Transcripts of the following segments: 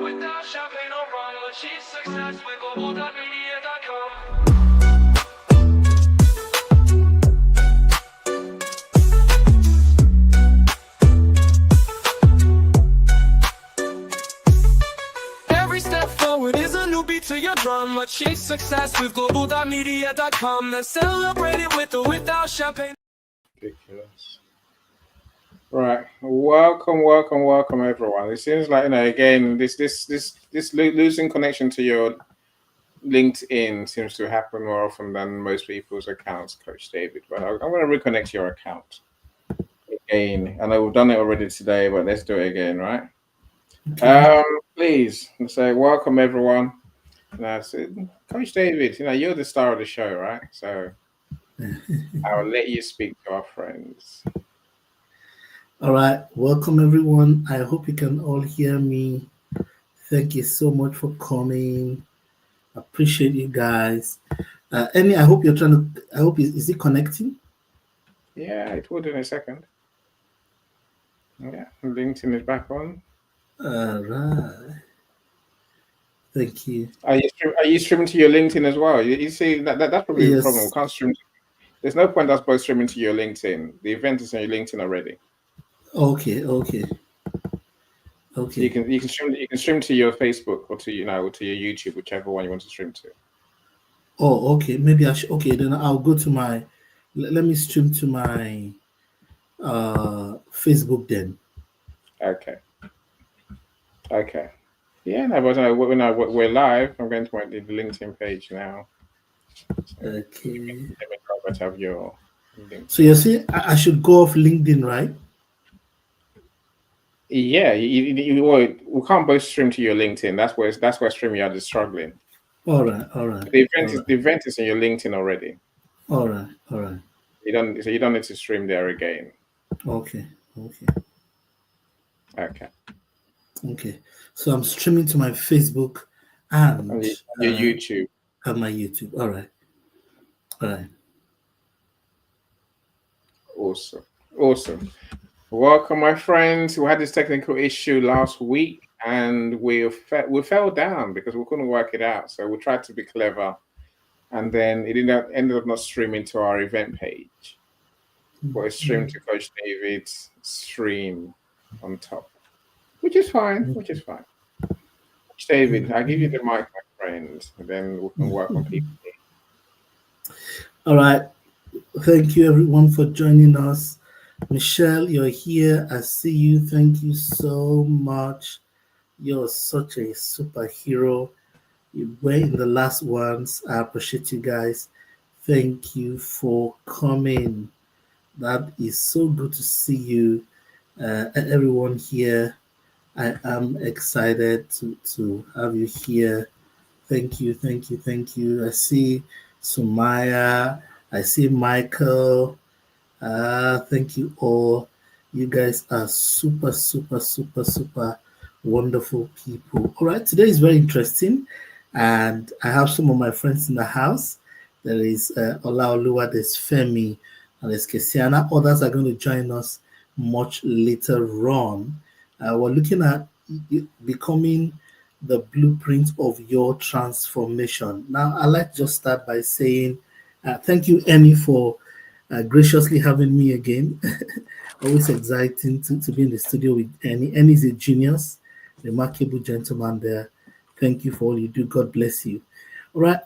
Without champagne or rum, achieve success with global.media.com. Every step forward is a new beat to your drum. Achieve success with global.media.com. Then celebrate it with or without champagne. Ridiculous. Right, welcome everyone. It seems like again this losing connection to your LinkedIn seems to happen more often than most people's accounts, Coach David. But I'm going to reconnect your account again. I know we've done it already today, but let's do it again, right? Okay. Please say welcome everyone. Coach David, you're the star of the show, right? So I'll let you speak to our friends. All right, welcome everyone. I hope you can all hear me. Thank you so much for coming. Appreciate you guys. I hope you're trying to. I hope is it connecting? Yeah, it would in a second. Yeah, LinkedIn is back on. All right. Thank you. Are you streaming to your LinkedIn as well? You see that's probably the problem. We can't stream. There's no point us both streaming to your LinkedIn. The event is on your LinkedIn already. Okay. So you can stream to your Facebook or to your YouTube, whichever one you want to stream to. Oh, okay. Maybe I should. Okay, then I'll go to my. Let me stream to my Facebook then. Okay. Yeah, no, but we're live. I'm going to the LinkedIn page now. So okay. Let me have your link. So you see, I should go off LinkedIn, right? Yeah, we can't both stream to your LinkedIn. That's where StreamYard is struggling. All right. The event is in your LinkedIn already. All right. You don't need to stream there again. Okay. So I'm streaming to my Facebook and your YouTube. And my YouTube. All right. Awesome. Welcome, my friends. We had this technical issue last week, and we fell down because we couldn't work it out. So we tried to be clever, and then it ended up not streaming to our event page, but it streamed to Coach David's stream on top, which is fine. Coach David, I'll give you the mic, my friend, and then we can work on people. All right. Thank you, everyone, for joining us. Michelle, you're here. I see you. Thank you so much. You're such a superhero. You were in the last ones. I appreciate you guys. Thank you for coming. That is so good to see you. Everyone here. I am excited to have you here. Thank you. I see Sumaya. I see Michael. Thank you all. You guys are super wonderful people. All right, today is very interesting, and I have some of my friends in the house. There is Olaoluwa, there's Femi, and there's Kesiana. Others are going to join us much later on. We're looking at becoming the blueprint of your transformation. Now, I'd like to just start by saying thank you, Emmy, for graciously having me again. Always exciting to be in the studio with Annie. Annie is a genius, remarkable gentleman there. Thank you for all you do. God bless you. All right.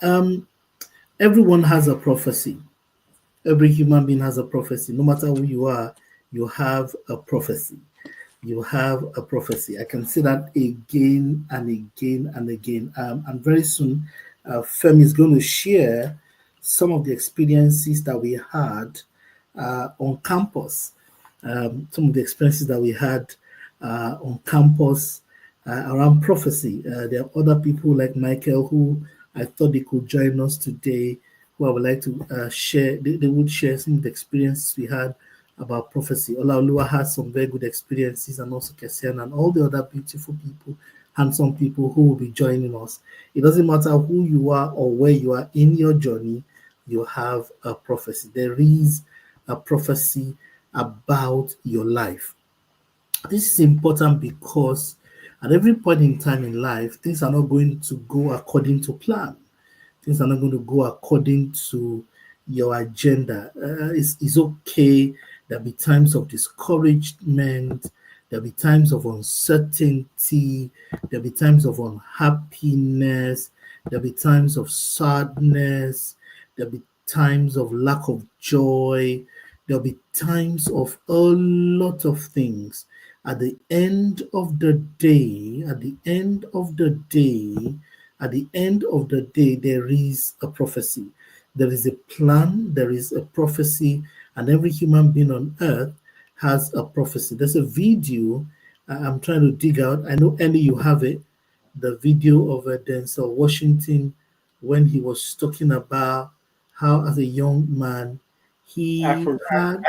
Everyone has a prophecy. Every human being has a prophecy. No matter who you are, you have a prophecy. I can see that again and again. And very soon, Femi is going to share some of the experiences that we had on campus. Some of the experiences that we had on campus around prophecy. There are other people like Michael who I thought they could join us today, who I would like to share. They would share some of the experiences we had about prophecy. Olaoluwa has some very good experiences, and also Kesian and all the other beautiful people, handsome people who will be joining us. It doesn't matter who you are or where you are in your journey, you have a prophecy. There is a prophecy about your life. This is important because At every point in time in life, things are not going to go according to plan. Things are not going to go according to your agenda. It's okay. There'll be times of discouragement. There'll be times of uncertainty. There'll be times of unhappiness. There'll be times of sadness. There'll be times of lack of joy. There'll be times of a lot of things. At the end of the day, at the end of the day, at the end of the day, there is a prophecy. There is a plan, there is a prophecy, and every human being on earth has a prophecy. There's a video I'm trying to dig out. I know, Annie, you have it. The video of Denzel Washington when he was talking about how, as a young man, he I forgot. had.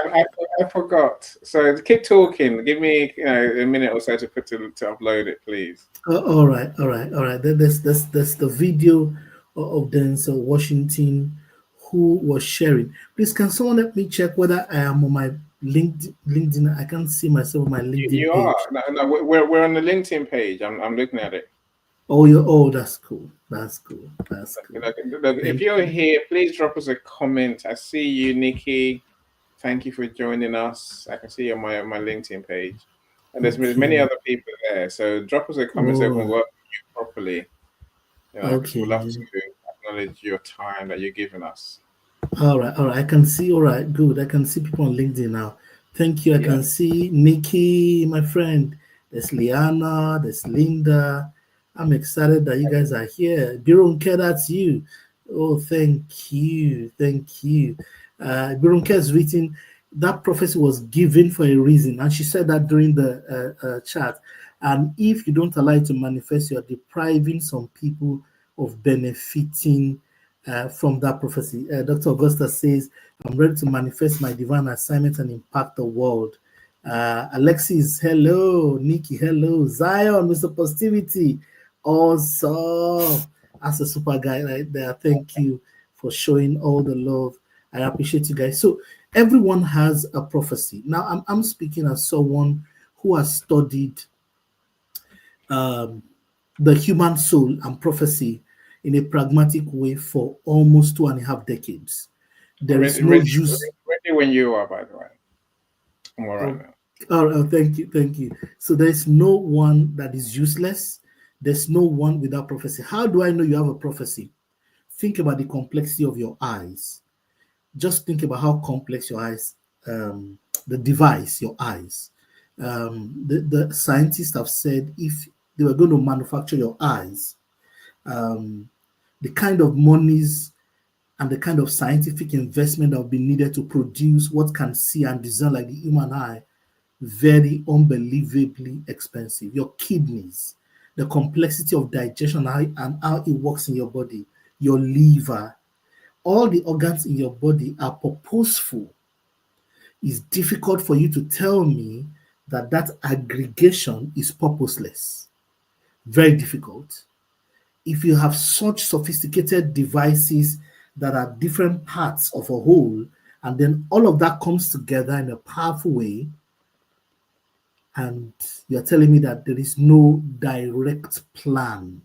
I forgot. So keep talking. Give me a minute or so to upload it, please. All right, all right, all right. That's the video of Denzel Washington who was sharing. Please, can someone let me check whether I am on my LinkedIn? I can't see myself on my LinkedIn You page. are. No, we're on the LinkedIn page. I'm looking at it. Oh, that's cool. That's cool. That's cool. Look, if you're here, please drop us a comment. I see you, Nikki. Thank you for joining us. I can see you on my LinkedIn page. And there's many other people there. So drop us a comment so we can work with you properly. Okay. We'd love to acknowledge your time that you're giving us. All right. I can see. All right, good. I can see people on LinkedIn now. Thank you. I can see Nikki, my friend. There's Liana. There's Linda. I'm excited that you guys are here. Birunke, that's you. Oh, thank you. Thank you. Birunke has written, that prophecy was given for a reason. And she said that during the chat. And if you don't allow it to manifest, you are depriving some people of benefiting from that prophecy. Dr. Augusta says, I'm ready to manifest my divine assignment and impact the world. Alexis, hello. Nikki, hello. Zion, Mr. Positivity. Awesome. As a super guy right there. Thank you for showing all the love. I appreciate you guys. So everyone has a prophecy. Now I'm speaking as someone who has studied the human soul and prophecy in a pragmatic way for almost 2.5 decades. There is no use. Ready when you are, by the way. I'm all right now. Oh, thank you. So there's no one that is useless. There's no one without prophecy. How do I know you have a prophecy? Think about the complexity of your eyes. Just think about how complex your eyes, the device, your eyes. The scientists have said if they were going to manufacture your eyes, the kind of monies and the kind of scientific investment that would be needed to produce what can see and design like the human eye, very unbelievably expensive. Your kidneys, the complexity of digestion and how it works in your body, your liver, all the organs in your body are purposeful. It's difficult for you to tell me that aggregation is purposeless. Very difficult. If you have such sophisticated devices that are different parts of a whole, and then all of that comes together in a powerful way, and you're telling me that there is no direct plan.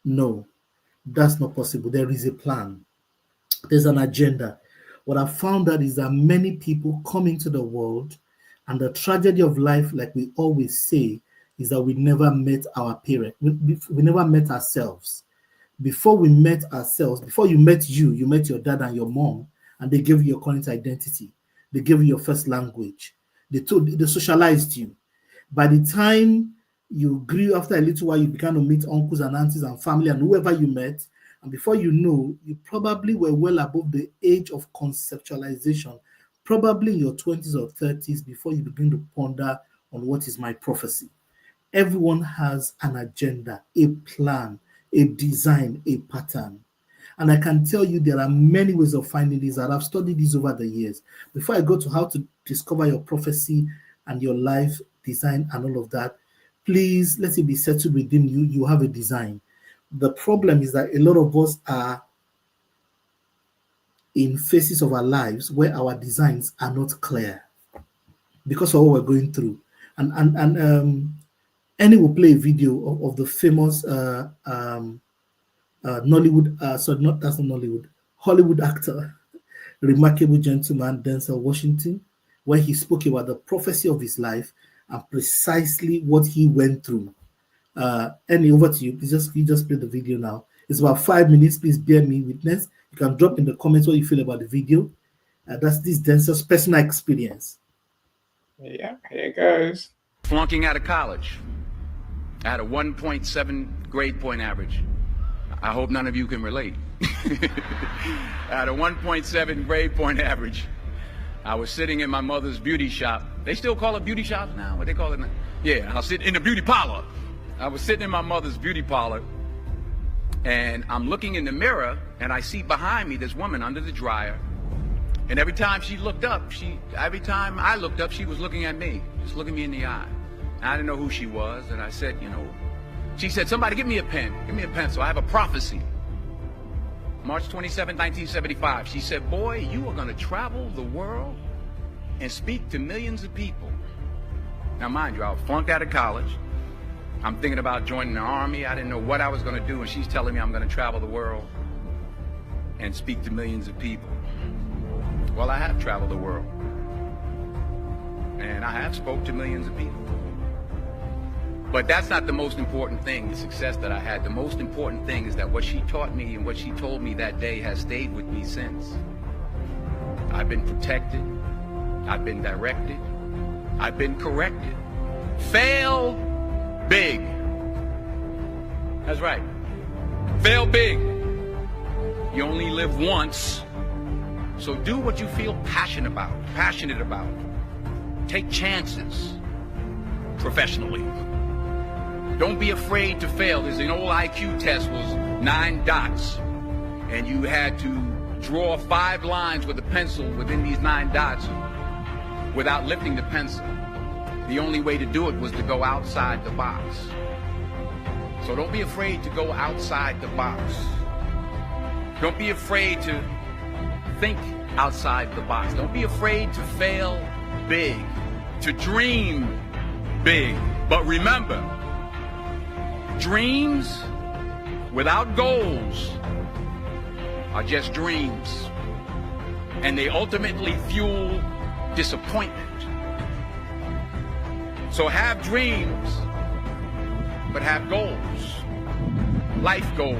No, that's not possible. There is a plan. There's an agenda. What I found out is that many people come into the world, and the tragedy of life, like we always say, is that we never met our parents. We never met ourselves. Before we met ourselves, before you met you met your dad and your mom, and they gave you your current identity. They gave you your first language. They socialized you. By the time you grew, after a little while, you began to meet uncles and aunties and family and whoever you met. And before you know, you probably were well above the age of conceptualization, probably in your 20s or 30s, before you begin to ponder on what is my prophecy. Everyone has an agenda, a plan, a design, a pattern. And I can tell you there are many ways of finding this, and I've studied this over the years. Before I go to how to discover your prophecy and your life design and all of that, please let it be settled within you. You have a design. The problem is that a lot of us are in phases of our lives where our designs are not clear because of what we're going through. And Annie will play a video of the famous Nollywood, sorry, not that's not Nollywood, Hollywood actor, remarkable gentleman Denzel Washington, where he spoke about the prophecy of his life and precisely what he went through. Annie, over to you. Please just play the video now. It's about 5 minutes. Please bear me witness. You can drop in the comments what you feel about the video. That's this Denzel's personal experience. Yeah, here it goes. Flunking out of college. I had a 1.7 grade point average. I hope none of you can relate. I had a 1.7 grade point average. I was sitting in my mother's beauty shop. They still call it beauty shops now? What they call it now? Yeah, I was sitting in the beauty parlor. I was sitting in my mother's beauty parlor, and I'm looking in the mirror, and I see behind me this woman under the dryer. And every time she looked up, every time I looked up, she was looking at me, just looking me in the eye. And I didn't know who she was, and I said, she said, somebody give me a pen, give me a pencil. I have a prophecy. March 27, 1975. She said, boy, you are going to travel the world and speak to millions of people. Now, mind you, I was flunked out of college. I'm thinking about joining the army. I didn't know what I was going to do, and she's telling me I'm going to travel the world and speak to millions of people. Well, I have traveled the world, and I have spoke to millions of people. But that's not the most important thing, the success that I had. The most important thing is that what she taught me and what she told me that day has stayed with me since. I've been protected. I've been directed. I've been corrected. Fail big. That's right. Fail big. You only live once. So do what you feel passionate about. Take chances professionally. Don't be afraid to fail. There's an old IQ test, was 9 dots, and you had to draw 5 lines with a pencil within these 9 dots without lifting the pencil. The only way to do it was to go outside the box. So don't be afraid to go outside the box. Don't be afraid to think outside the box. Don't be afraid to fail big, to dream big. But remember, dreams without goals are just dreams, and they ultimately fuel disappointment. So have dreams, but have goals. Life goals,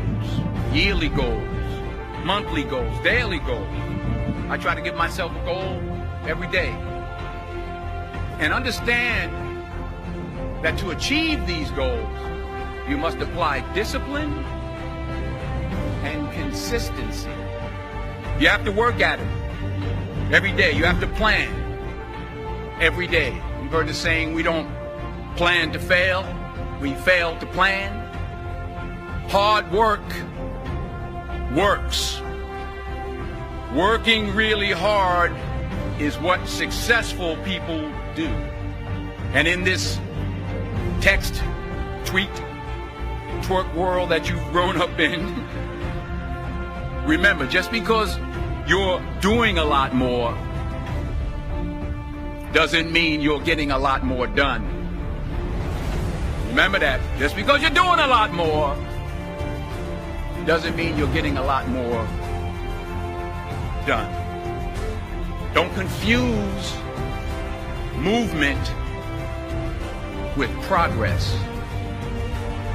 yearly goals, monthly goals, daily goals. I try to give myself a goal every day. And understand that to achieve these goals, you must apply discipline and consistency. You have to work at it every day. You have to plan every day. You've heard the saying, we don't plan to fail, we fail to plan. Hard work works. Working really hard is what successful people do. And in this text, tweet, twerk world that you've grown up in, remember, just because you're doing a lot more doesn't mean you're getting a lot more done. Remember that. Just because you're doing a lot more doesn't mean you're getting a lot more done. Don't confuse movement with progress.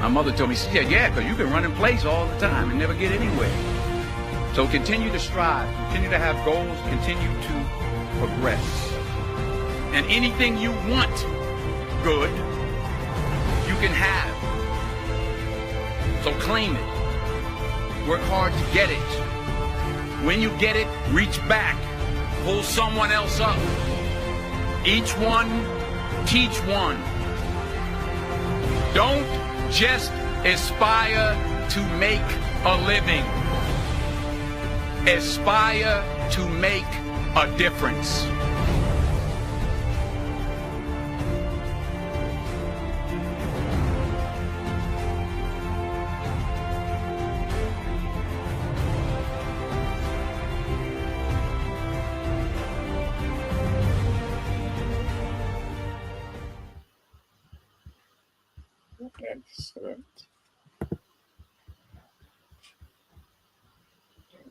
My mother told me, she said, yeah, because you can run in place all the time and never get anywhere. So continue to strive, continue to have goals, continue to progress. And anything you want good, you can have. So claim it. Work hard to get it. When you get it, reach back. Pull someone else up. Each one, teach one. Don't just aspire to make a living. Aspire to make a difference.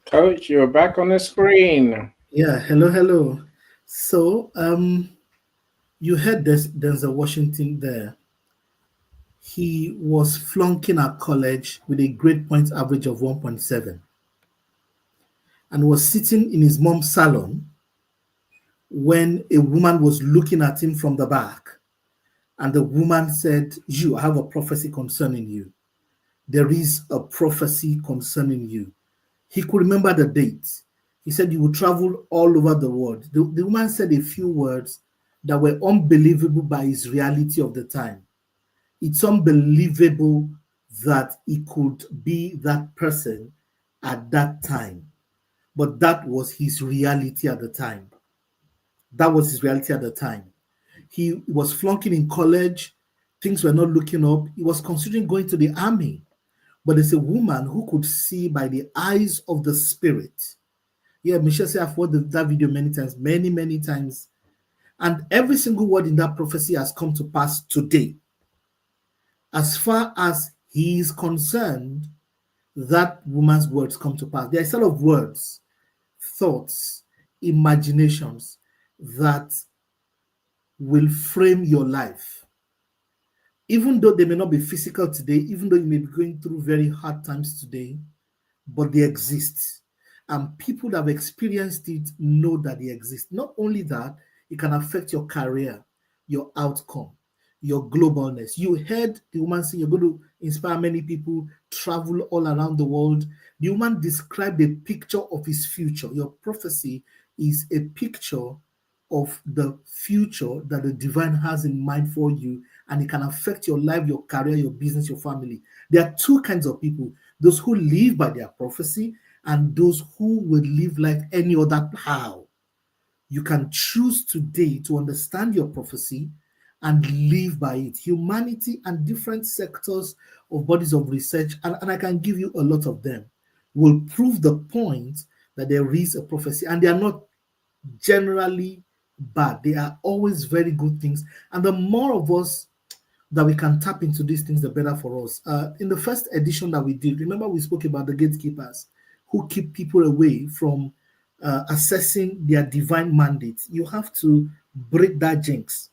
Coach, you're back on the screen. Yeah, hello, hello. So, you heard this Denzel Washington there. He was flunking at college with a grade point average of 1.7 and was sitting in his mom's salon when a woman was looking at him from the back. And the woman said, "You, I have a prophecy concerning you. There is a prophecy concerning you." He could remember the date. He said, "You will travel all over the world." The woman said a few words that were unbelievable by his reality of the time. It's unbelievable that he could be that person at that time. But that was his reality at the time. That was his reality at the time. He was flunking in college. Things were not looking up. He was considering going to the army. But there's a woman who could see by the eyes of the spirit. Yeah, Michelle said, I've watched that video many times, many times. And every single word in that prophecy has come to pass today. As far as he is concerned, that woman's words come to pass. There are a set of words, thoughts, imaginations that will frame your life. Even though they may not be physical today, even though you may be going through very hard times today, but they exist. And people that have experienced it know that they exist. Not only that, it can affect your career, your outcome, your globalness. You heard the woman say you're going to inspire many people, travel all around the world. The woman described a picture of his future. Your prophecy is a picture of the future that the divine has in mind for you, and it can affect your life, your career, your business, your family. There are two kinds of people: those who live by their prophecy and those who will live like any other plow. You can choose today to understand your prophecy and live by it. Humanity and different sectors of bodies of research, and I can give you a lot of them, will prove the point that there is a prophecy, and they are not generally bad. They are always very good things. And the more of us that we can tap into these things, the better for us. In the first edition that we did, remember we spoke about the gatekeepers who keep people away from assessing their divine mandate. You have to break that jinx.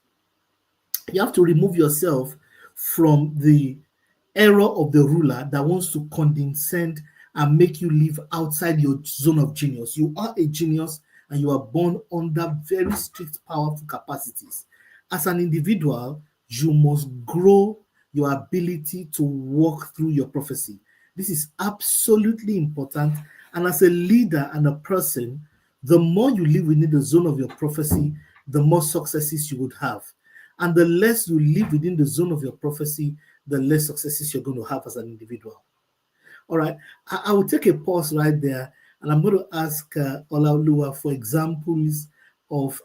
You have to remove yourself from the error of the ruler that wants to condescend and make you live outside your zone of genius. You are a genius and you are born under very strict, powerful capacities. As an individual, you must grow your ability to walk through your prophecy. This is absolutely important. And as a leader and a person, the more you live within the zone of your prophecy, the more successes you would have. And the less you live within the zone of your prophecy, the less successes you're going to have as an individual. All right, I will take a pause right there, and I'm going to ask Olaoluwa for examples of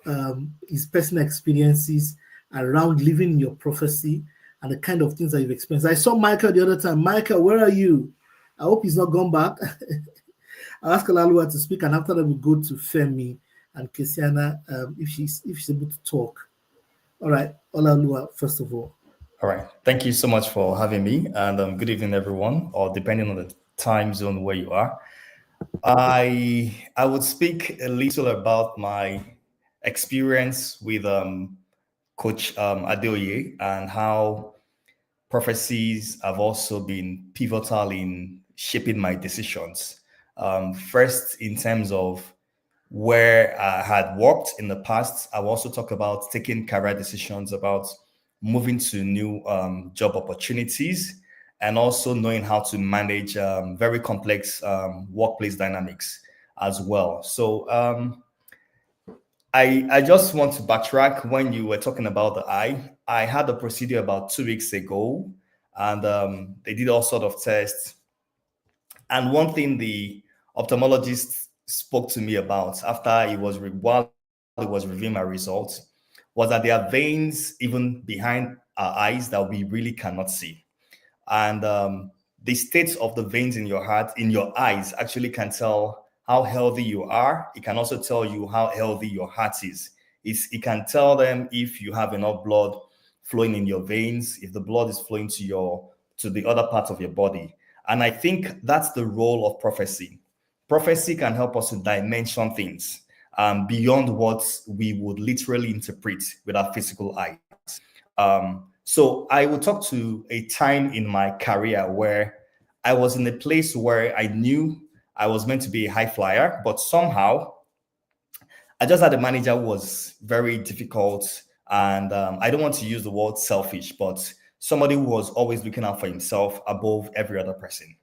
his personal experiences around living in your prophecy and the kind of things that you've experienced. I saw Michael the other time. Michael, where are you? I hope he's not gone back. I'll ask Olaoluwa to speak, and after that we'll go to Femi and Kesiana if she's able to talk. All right, Olaoluwa, first of all. All right. Thank you so much for having me, and good evening, everyone, or depending on the time zone where you are. I would speak a little about my experience with Coach Adeoye and how prophecies have also been pivotal in shaping my decisions. First, in terms of where I had worked in the past, I will also talk about taking career decisions, about moving to new job opportunities, and also knowing how to manage very complex workplace dynamics as well. So I just want to backtrack. When you were talking about the eye, I had a procedure about 2 weeks ago, and they did all sort of tests. And one thing the ophthalmologist spoke to me about after while he was reviewing my results was that there are veins even behind our eyes that we really cannot see. And the state of the veins in your heart, in your eyes, actually can tell how healthy you are. It can also tell you how healthy your heart is. It can tell them if you have enough blood flowing in your veins, if the blood is flowing to the other parts of your body. And I think that's the role of prophecy. prophecy can help us to dimension things beyond what we would literally interpret with our physical eyes. So I will talk to a time in my career where I was in a place where I knew I was meant to be a high flyer, but somehow I just had a manager who was very difficult. And I don't want to use the word selfish, but somebody who was always looking out for himself above every other person.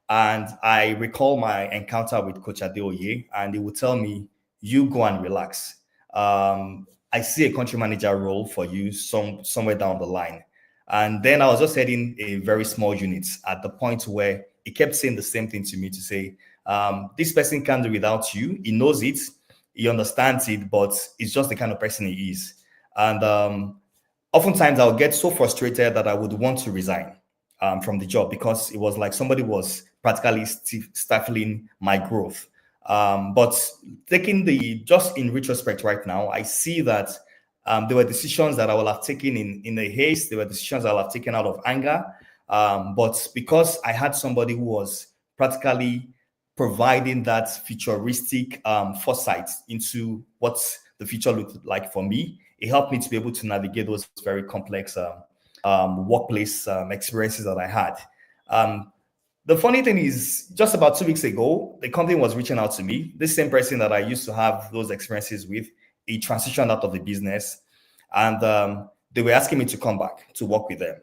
And I recall my encounter with Coach Adeoye, and he would tell me, you go and relax. I see a country manager role for you somewhere down the line. And then I was just heading a very small unit at the point where he kept saying the same thing to me, to say, this person can't do without you. He knows it, he understands it, but it's just the kind of person he is. And oftentimes I'll get so frustrated that I would want to resign from the job, because it was like somebody was practically stifling my growth. But just in retrospect right now, I see that there were decisions that I would have taken in a haste. There were decisions I would have taken out of anger. But because I had somebody who was practically providing that futuristic foresight into what the future looked like for me, it helped me to be able to navigate those very complex workplace experiences that I had. The funny thing is, just about 2 weeks ago, the company was reaching out to me. This same person that I used to have those experiences with, he transitioned out of the business, and they were asking me to come back to work with them.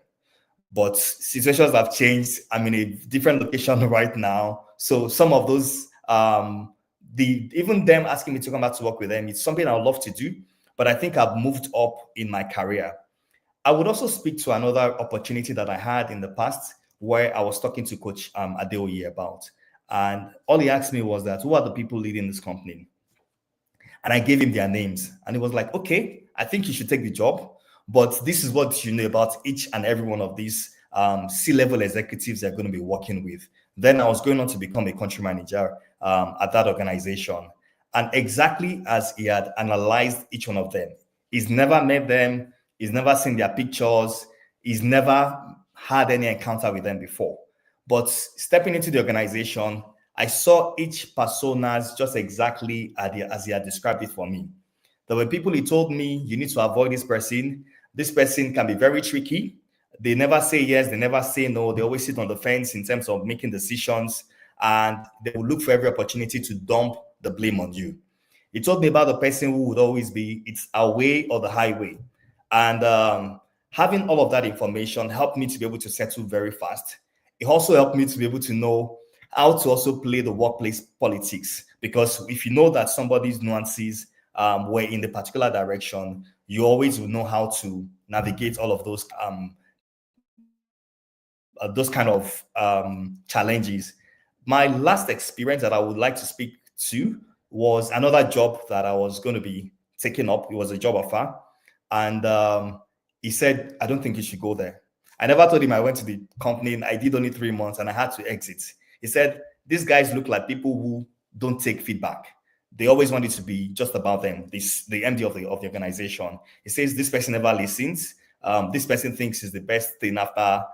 But situations have changed. I'm in a different location right now. So some of those, even them asking me to come back to work with them, it's something I would love to do, but I think I've moved up in my career. I would also speak to another opportunity that I had in the past, where I was talking to Coach Adeoye about. And all he asked me was that, who are the people leading this company? And I gave him their names. And he was like, okay, I think you should take the job, but this is what you know about each and every one of these C-level executives they're going to be working with. Then I was going on to become a country manager at that organization. And exactly as he had analyzed each one of them, he's never met them, he's never seen their pictures, he's never had any encounter with them before. But stepping into the organization, I saw each personas just exactly as he had described it for me. There were people he told me, you need to avoid this person. This person can be very tricky. They never say yes, they never say no. They always sit on the fence in terms of making decisions, and they will look for every opportunity to dump the blame on you. He told me about the person who would always be, it's our way or the highway. And having all of that information helped me to be able to settle very fast. It also helped me to be able to know how to also play the workplace politics, because if you know that somebody's nuances were in the particular direction, you always will know how to navigate all of those kind of challenges. My last experience that I would like to speak to was another job that I was going to be taking up. It was a job offer. And he said, I don't think you should go there. I never told him I went to the company, and I did only 3 months and I had to exit. He said, these guys look like people who don't take feedback. They always want it to be just about them, the MD of the organization. He says, this person never listens. This person thinks is the best thing after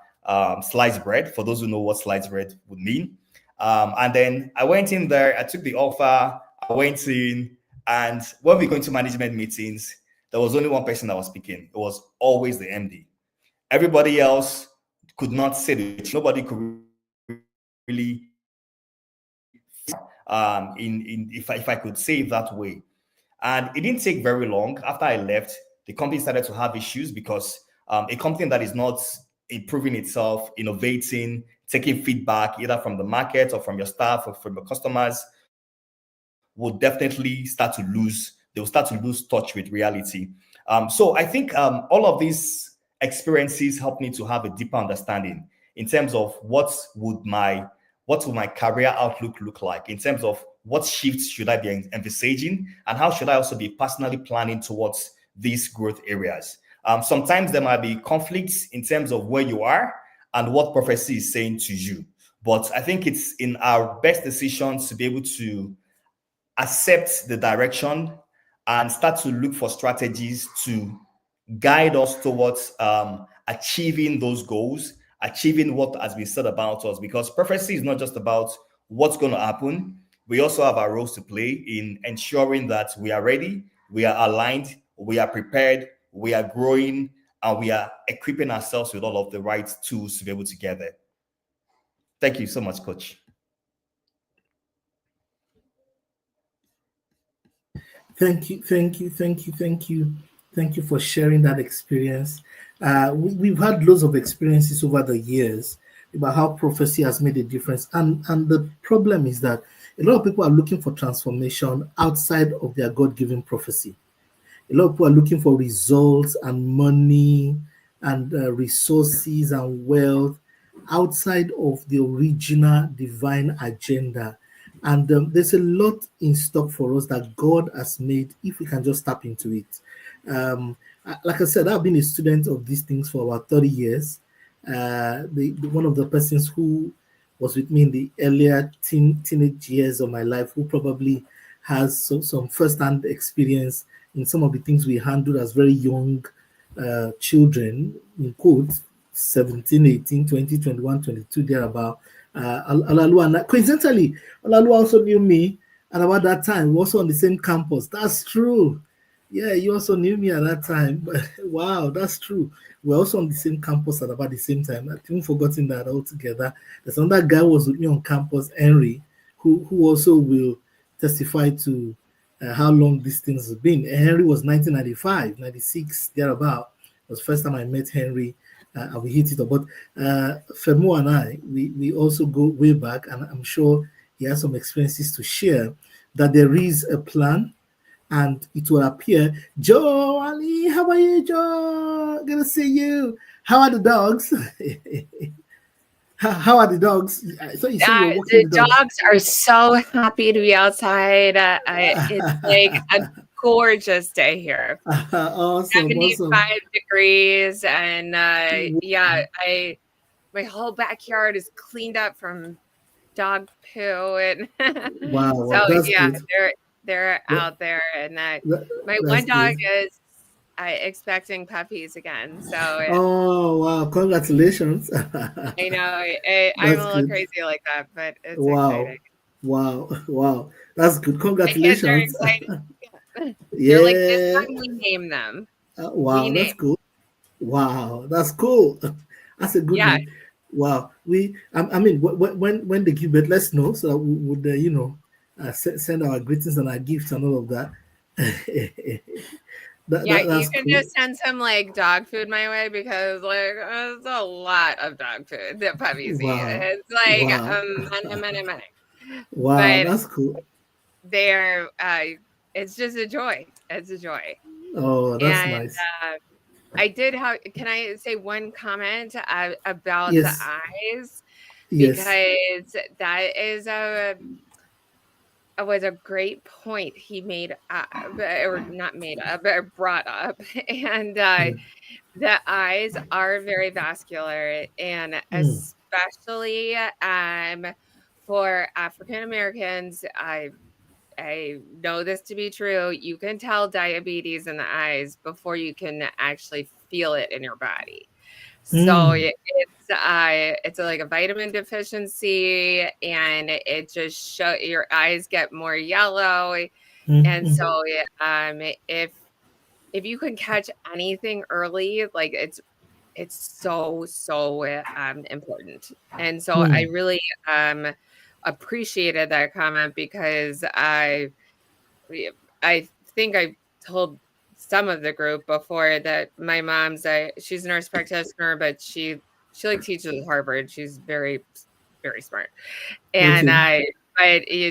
sliced bread, for those who know what sliced bread would mean. And then I went in there, I took the offer, I went in, and when we go into management meetings, there was only one person that was speaking. It was always the MD. Everybody else could not say it. Nobody could really, if I could say it that way. And it didn't take very long. After I left, the company started to have issues, because a company that is not improving itself, innovating, taking feedback either from the market or from your staff or from your customers will definitely start to lose. They will start to lose touch with reality. So I think all of these experiences helped me to have a deeper understanding in terms of what would my career outlook look like, in terms of what shifts should I be envisaging, and how should I also be personally planning towards these growth areas. Sometimes there might be conflicts in terms of where you are and what prophecy is saying to you. But I think it's in our best decisions to be able to accept the direction and start to look for strategies to guide us towards achieving those goals, achieving what has been said about us. Because prophecy is not just about what's going to happen, we also have our roles to play in ensuring that we are ready, we are aligned, we are prepared, we are growing, and we are equipping ourselves with all of the right tools to be able to get there. Thank you so much, Coach. Thank you for sharing that experience. We've had loads of experiences over the years about how prophecy has made a difference, and the problem is that a lot of people are looking for transformation outside of their God-given prophecy. A lot of people are looking for results and money and resources and wealth outside of the original divine agenda. And there's a lot in stock for us that God has made if we can just tap into it. Like I said, I've been a student of these things for about 30 years. One of the persons who was with me in the earlier teenage years of my life, who probably has some first-hand experience in some of the things we handled as very young children, in quotes, 17, 18, 20, 21, 22, thereabout. Olalu, coincidentally, Olalu also knew me, and about that time, we were also on the same campus. That's true. Yeah, you also knew me at that time. Wow, that's true. We're also on the same campus at about the same time. I've even forgotten that altogether. There's another guy who was with me on campus, Henry, who also will testify to how long these things have been. Henry was 1995, 96, thereabout. It was the first time I met Henry, and we hit it up. But Femo and I, we also go way back, and I'm sure he has some experiences to share, that there is a plan, and it will appear. Joe, Ali, how are you, Joe? Good to see you. How are the dogs? How are the dogs? So you say the dogs are so happy to be outside. It's like a gorgeous day here. Awesome, 75 degrees, and my whole backyard is cleaned up from dog poo, and wow, so yeah, good. They're out there, and my one dog is expecting puppies again. So oh wow, congratulations. I know I'm a little crazy like that, but it's exciting. Wow, that's good. Congratulations. Yeah. They're like, this time we name them. Wow, that's cool. Wow, that's cool. That's a good one. Wow, I mean, when they give birth, let's know so that we would send our greetings and our gifts and all of that. You can just send some like dog food my way, because like it's a lot of dog food that puppies eat. It's like many. Wow, but that's cool. They're it's just a joy. It's a joy. Oh, that's nice. I did have. Can I say one comment about the eyes? Yes. Because that is was a great point he made, or not made up, but brought up. And the eyes are very vascular, and especially for African Americans, I know this to be true. You can tell diabetes in the eyes before you can actually feel it in your body. So it's like a vitamin deficiency, and it just your eyes get more yellow. And so if you can catch anything early, like it's so important. And so I really appreciated that comment, because I think I told some of the group before that my mom's she's a nurse practitioner, but she like teaches at Harvard. She's very, very smart. And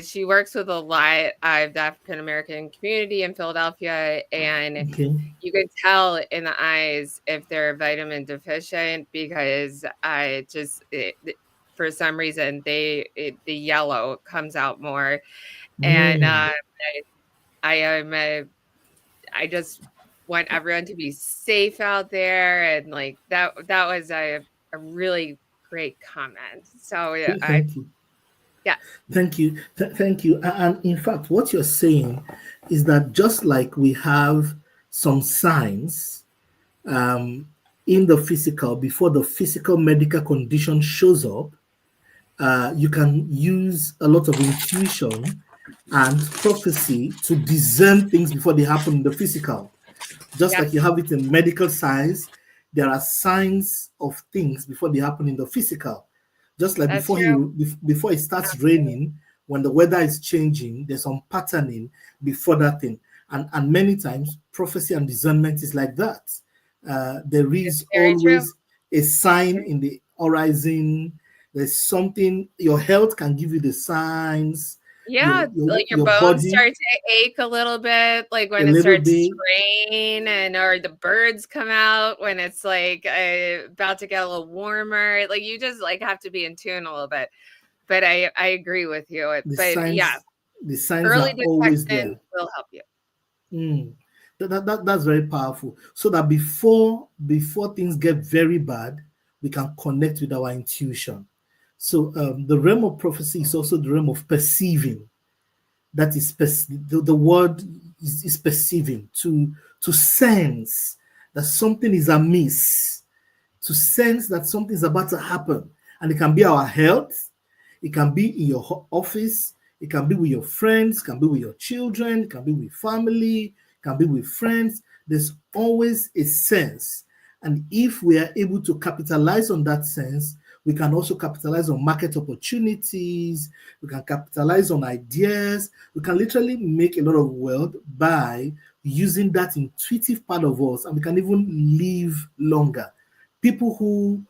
she works with a lot of the African American community in Philadelphia, and you can tell in the eyes if they're vitamin deficient, because for some reason the yellow comes out more. And I just want everyone to be safe out there, and like that was a really great comment. So thank you. Yeah, thank you. And in fact, what you're saying is that just like we have some signs in the physical before the physical medical condition shows up, you can use a lot of intuition and prophecy to discern things before they happen in the physical. Just like you have it in medical science, there are signs of things before they happen in the physical. Just like That's before it starts raining, when the weather is changing, there's some patterning before that thing. And many times prophecy and discernment is like that. There is always a sign in the horizon. There's something, your health can give you the signs. Yeah, like your bones body start to ache a little bit, like when it starts to rain, and or the birds come out when it's like about to get a little warmer. Like you just like have to be in tune a little bit. But I agree with you. The signs early are always there. detection will help you. That's very powerful. So that before things get very bad, we can connect with our intuition. So the realm of prophecy is also the realm of perceiving. That is the word is perceiving, to sense that something is amiss, to sense that something is about to happen. And it can be our health, it can be in your office, it can be with your friends, it can be with your children, it can be with family, it can be with friends. There's always a sense. And if we are able to capitalize on that sense, we can also capitalize on market opportunities. We can capitalize on ideas. We can literally make a lot of wealth by using that intuitive part of us, and we can even live longer. People who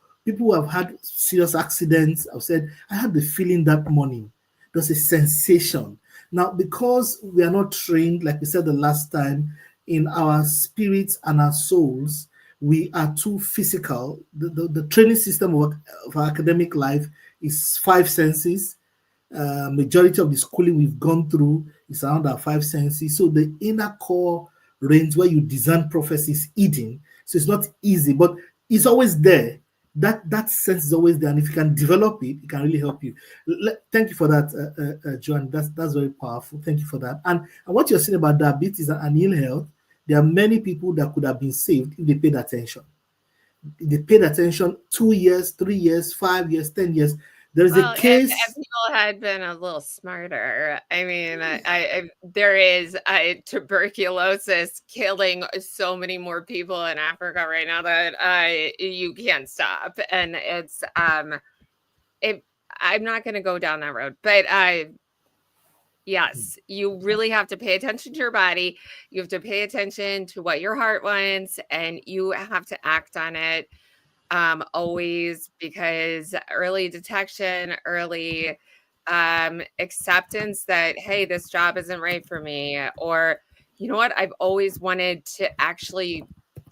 have had serious accidents have said, I had the feeling that morning. There's a sensation. Now, because we are not trained, like we said the last time, in our spirits and our souls, we are too physical. The training system of academic life is 5 senses. Majority of the schooling we've gone through is around our 5 senses. So the inner core range where you discern prophecy is hidden. So it's not easy, but it's always there. That sense is always there. And if you can develop it, it can really help you. Thank you for that, Joan. That's very powerful. Thank you for that. And what you're saying about diabetes and ill health, there are many people that could have been saved if they paid attention. If they paid attention 2 years, 3 years, 5 years, 10 years. There's a case. If people had been a little smarter, I mean, there is tuberculosis killing so many more people in Africa right now that you can't stop. And it's I'm not going to go down that road, but yes, you really have to pay attention to your body. You have to pay attention to what your heart wants, and you have to act on it always, because early detection, early acceptance that, hey, this job isn't right for me, or you know what, I've always wanted to actually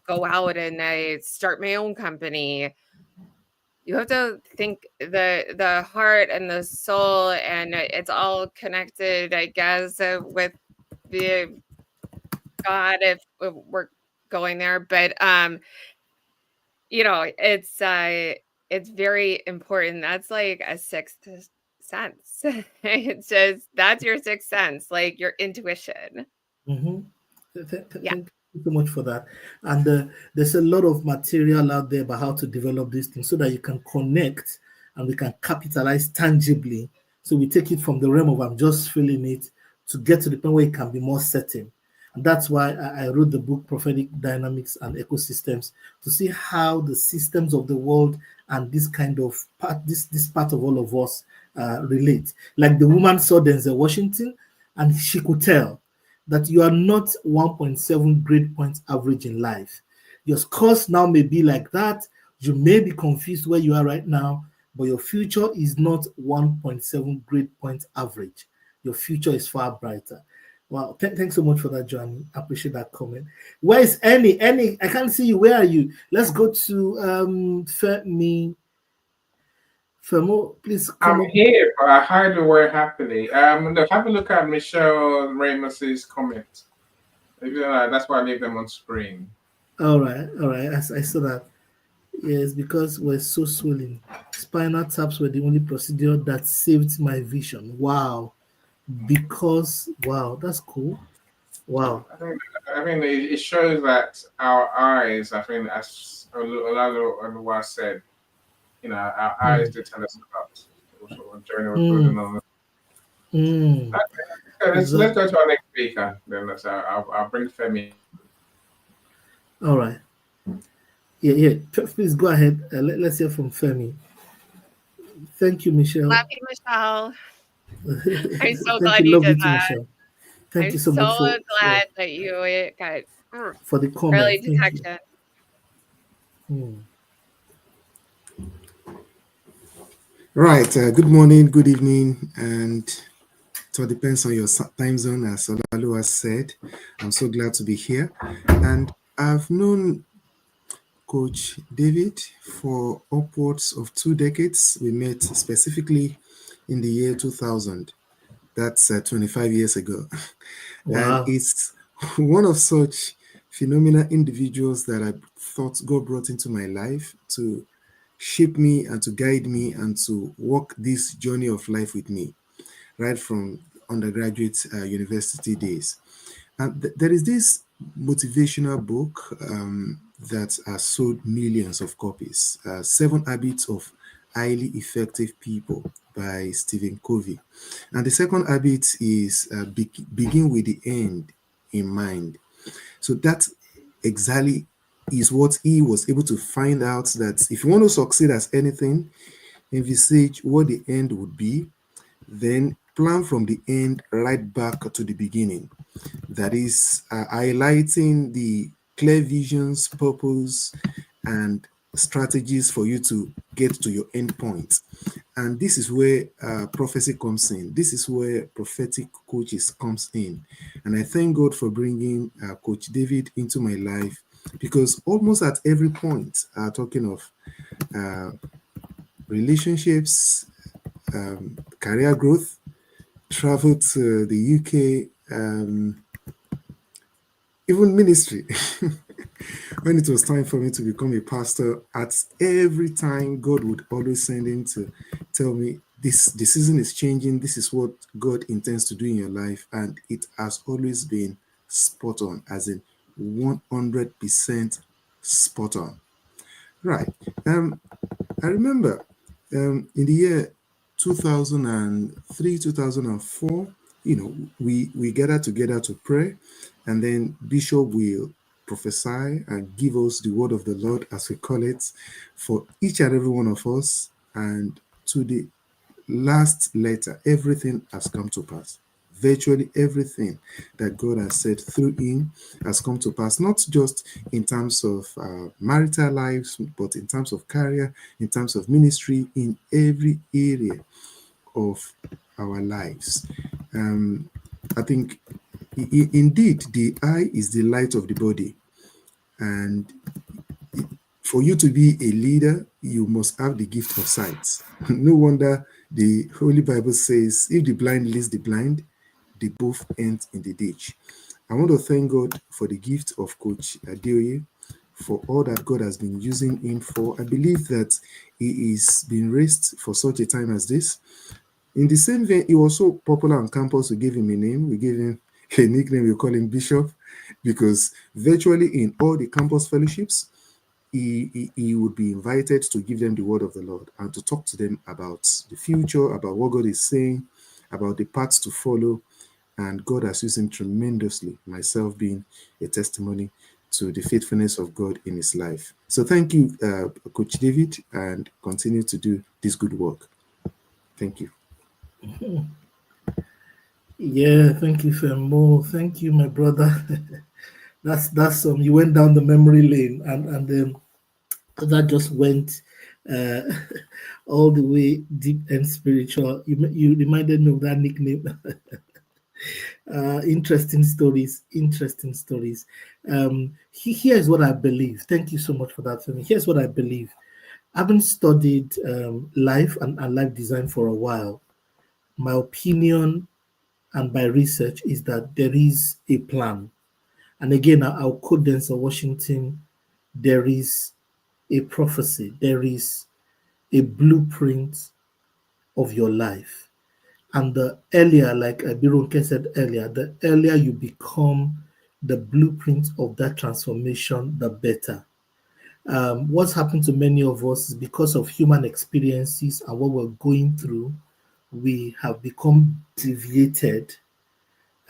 go out and start my own company. You have to think the heart and the soul, and it's all connected, I guess, with the God, if we're going there. But you know, it's very important. That's like a sixth sense. It's just, that's your sixth sense, like your intuition. Thank you so much for that. And there's a lot of material out there about how to develop these things so that you can connect and we can capitalize tangibly. So we take it from the realm of I'm just feeling it to get to the point where it can be more certain. And that's why I wrote the book Prophetic Dynamics and Ecosystems, to see how the systems of the world and this kind of part, this part of all of us relate. Like the woman saw Denzel Washington, and she could tell that you are not 1.7 grade points average in life. Your scores now may be like that. You may be confused where you are right now, but your future is not 1.7 grade points average. Your future is far brighter. Wow, thanks so much for that, John. I appreciate that comment. Where is Annie? Annie, I can't see you. Where are you? Let's go to Femi. Femo, please come I'm here, but I hide the word happily. Look, have a look at Michelle Ramos's comment. That's why I leave them on screen. All right. I saw that. Yes, because we're so swelling. Spinal taps were the only procedure that saved my vision. Wow. Because wow, that's cool. Wow. I mean, it shows that our eyes, I think, as Olua said, you know, our eyes do tell us about what journey we're building on. go. Let's So, go to our next speaker. Then I'll bring Femi. all right. Yeah. Please go ahead. Let's hear from Femi. Thank you, Michelle. Love you, Michelle. I'm so Thank glad you. you Love you did too, that. Michelle. Thank I'm you so so much glad that you got for the early comment. Thank you. detection. Right. Good morning, good evening, and so it depends on your time zone, as Olalu has said. I'm so glad to be here. And I've known Coach David for upwards of 2 decades. We met specifically in the year 2000. That's 25 years ago. And Wow. it's one of such phenomenal individuals that I thought God brought into my life to shape me and to guide me and to walk this journey of life with me, right from undergraduate university days. And there is this motivational book that has sold millions of copies, 7 Habits of Highly Effective People by Stephen Covey. And the second habit is begin with the end in mind. So that exactly is what he was able to find out, that if you want to succeed as anything, envisage what the end would be, then plan from the end right back to the beginning. That is highlighting the clear visions, purpose, and strategies for you to get to your end point. And this is where prophecy comes in. This is where prophetic coaches comes in. And I thank God for bringing Coach David into my life, because almost at every point, talking of relationships, career growth, travel to the UK, even ministry. When it was time for me to become a pastor, at every time God would always send him to tell me, the season is changing, this is what God intends to do in your life. And it has always been spot on, as in 100% spot on. Right. I remember in the year 2003, 2004, we gathered together to pray, and then Bishop will prophesy and give us the word of the Lord, as we call it, for each and every one of us. And to the last letter, everything has come to pass. Virtually everything that God has said through him has come to pass, not just in terms of marital lives, but in terms of career, in terms of ministry, in every area of our lives. I think indeed the eye is the light of the body, and for you to be a leader, you must have the gift of sight. No wonder the Holy Bible says, if the blind leads the blind, they both end in the ditch. I want to thank God for the gift of Coach Adeoye, for all that God has been using him for. I believe that he is being raised for such a time as this. In the same vein, he was so popular on campus, we gave him a name. We gave him a nickname. We call him Bishop, because virtually in all the campus fellowships, he would be invited to give them the word of the Lord and to talk to them about the future, about what God is saying, about the paths to follow. And God has used him tremendously, myself being a testimony to the faithfulness of God in his life. So thank you, Coach David, and continue to do this good work. Thank you. Yeah, thank you, Femo. Thank you, my brother. That's you went down the memory lane, and that just went all the way deep and spiritual. You reminded me of that nickname. Interesting stories. Here's what I believe. Thank you so much for that, Femi. Here's what I believe. I haven't studied life and life design for a while. My opinion and my research is that there is a plan. And again, I'll quote Denzel Washington. There is a prophecy. There is a blueprint of your life. And the earlier, like Birunke said earlier, the earlier you become the blueprint of that transformation, the better. What's happened to many of us is because of human experiences and what we're going through, we have become deviated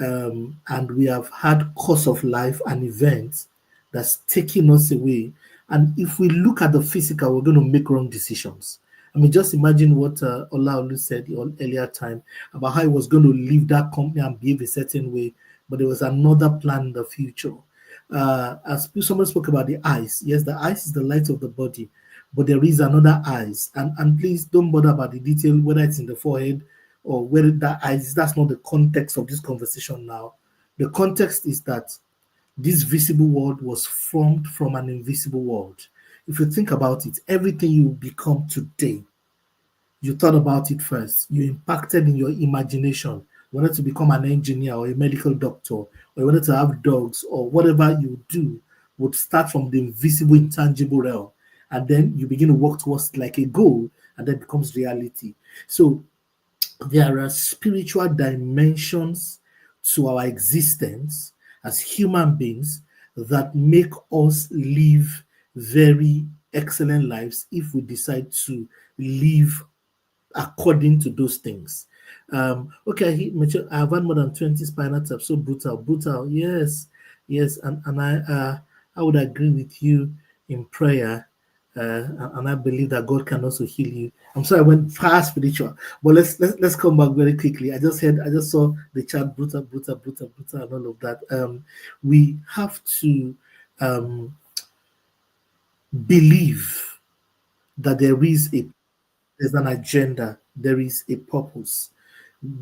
and we have had course of life and events that's taking us away. And if we look at the physical, we're going to make wrong decisions. I mean, just imagine what Olaolu said earlier time about how he was going to leave that company and behave a certain way, but there was another plan in the future. As somebody spoke about the eyes, yes, the eyes is the light of the body, but there is another eyes. And please don't bother about the detail, whether it's in the forehead or whether that eyes. That's not the context of this conversation now. The context is that this visible world was formed from an invisible world. If you think about it, everything you become today, you thought about it first. You impacted in your imagination. You wanted to become an engineer or a medical doctor, or you wanted to have dogs, or whatever you do would start from the invisible, intangible realm. And then you begin to work towards like a goal, and then it becomes reality. So there are spiritual dimensions to our existence as human beings that make us live very excellent lives if we decide to live according to those things. Okay, he mentioned I have had more than 20 spinal taps. So brutal. Yes, and I would agree with you in prayer. And I believe that God can also heal you. I'm sorry I went fast spiritual, but let's come back very quickly. I just saw the chat brutal, and all of that. We have to believe that there's an agenda, there is a purpose.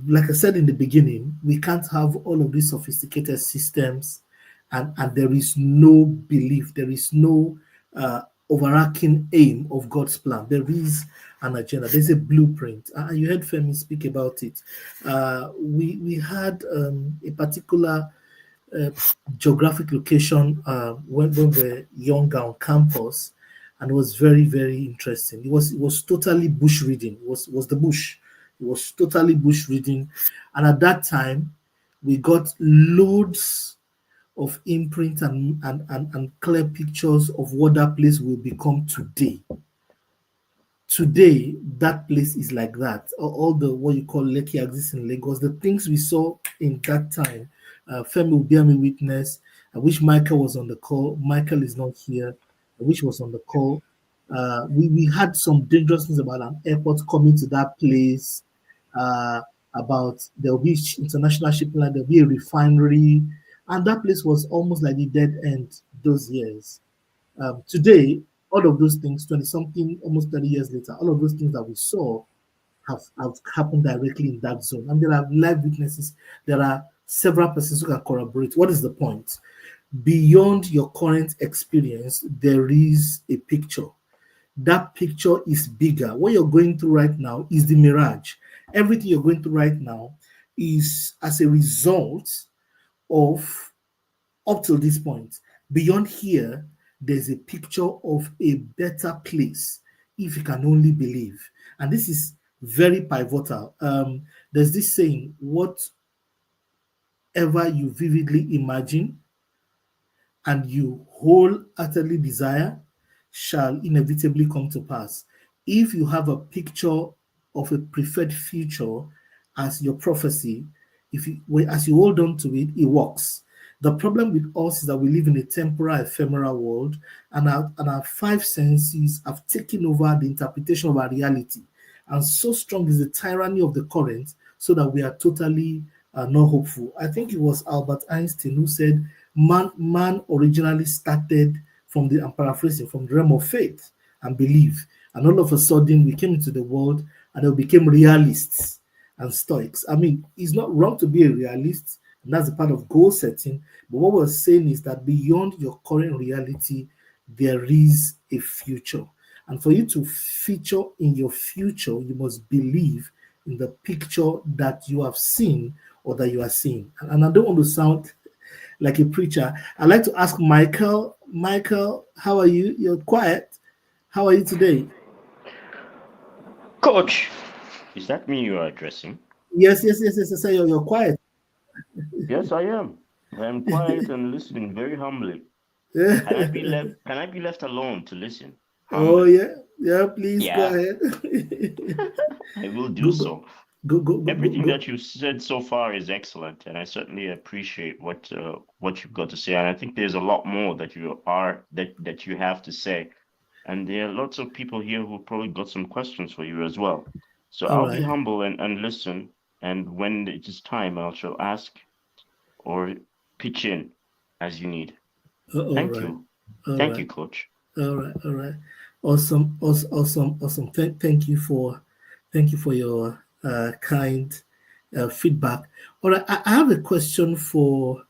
Like I said in the beginning, we can't have all of these sophisticated systems and there is no belief, there is no overarching aim of God's plan. There is an agenda, there's a blueprint. And you heard Femi speak about it. We had a particular geographic location when we were younger on campus, and it was very, very interesting. It was totally bush reading. It was the bush. It was totally bush reading, and at that time, we got loads of imprint and clear pictures of what that place will become today. Today, that place is like that. All the what you call Lekki exists in Lagos. The things we saw in that time, Femi will bear me witness. I wish Michael was on the call. Michael is not here. I wish he was on the call. We had some dangerous things about an airport coming to that place. About there will be international shipping line, there will be a refinery, and that place was almost like the dead end those years. Today, all of those things, 20-something, almost 30 years later, all of those things that we saw have happened directly in that zone. And there are live witnesses. There are several persons who can corroborate. What is the point? Beyond your current experience, there is a picture. That picture is bigger. What you're going through right now is the mirage. Everything you're going through right now is as a result of up till this point. Beyond here, there's a picture of a better place if you can only believe. And this is very pivotal. There's this saying, whatever you vividly imagine and you wholeheartedly desire shall inevitably come to pass. If you have a picture of a preferred future as your prophecy, as you hold on to it, it works. The problem with us is that we live in a temporal, ephemeral world, and our five senses have taken over the interpretation of our reality. And so strong is the tyranny of the current, so that we are totally not hopeful. I think it was Albert Einstein who said, man originally started from I'm paraphrasing, from the realm of faith and belief. And all of a sudden, we came into the world and we became realists and stoics. I mean, it's not wrong to be a realist, and that's a part of goal setting. But what we're saying is that beyond your current reality, there is a future. And for you to feature in your future, you must believe in the picture that you have seen or that you are seeing. And I don't want to sound like a preacher. I'd like to ask Michael. Michael, how are you? You're quiet. How are you today? Coach, is that me you are addressing? Yes. Say you're quiet. Yes, I am. I am quiet and listening very humbly. Can I be left alone to listen? Humbly. Oh yeah, please go ahead. I will do so. Go. Everything that you said so far is excellent, and I certainly appreciate what you've got to say. And I think there's a lot more that you have to say. And there are lots of people here who probably got some questions for you as well. So All I'll be right. humble and listen. And when it is time, I shall ask or pitch in as you need. Thank you. Thank you, Coach. All right. Awesome. Thank you for your kind feedback. All right, I have a question for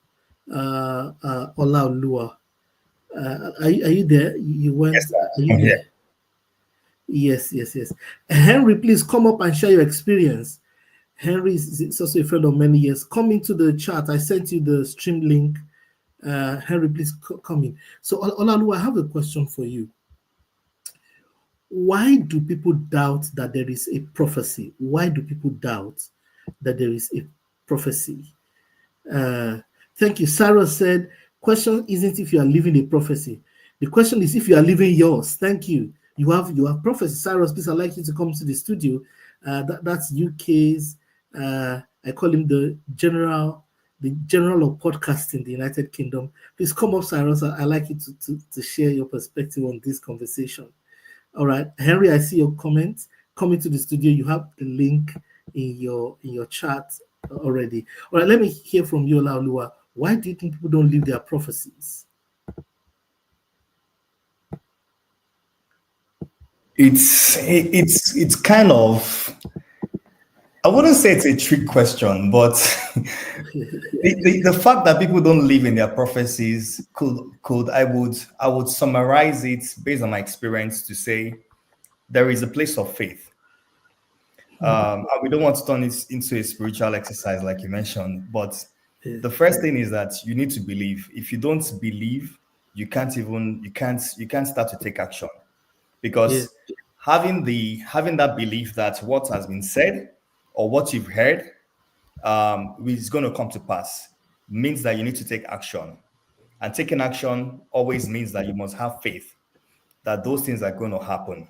Olaoluwa. Are you there? You went. Yes, sir. Are you I'm there? Yes. Henry, please come up and share your experience. Henry is also a friend of many years. Come into the chat. I sent you the stream link. Henry, please come in. So, Olaoluwa, I have a question for you. Why do people doubt that there is a prophecy? Why do people doubt that there is a prophecy? Thank you. Sarah said, question isn't if you are living a prophecy. The question is if you are living yours. Thank you. You have prophecy. Sarah, please, I'd like you to come to the studio. That's UK's, I call him the general of podcasting in the United Kingdom. Please come up, Cyrus. I'd like you to share your perspective on this conversation. All right, Henry, I see your comments. Come into the studio. You have the link in your chat already. All right, let me hear from you, Olaoluwa. Why do you think people don't live their prophecies? It's kind of, I wouldn't say it's a trick question, but the fact that people don't live in their prophecies I would summarize it based on my experience to say there is a place of faith. And we don't want to turn it into a spiritual exercise like you mentioned, but the first thing is that you need to believe. If you don't believe, you can't start to take action, because having that belief that what has been said or what you've heard is going to come to pass means that you need to take action. And taking action always means that you must have faith that those things are going to happen.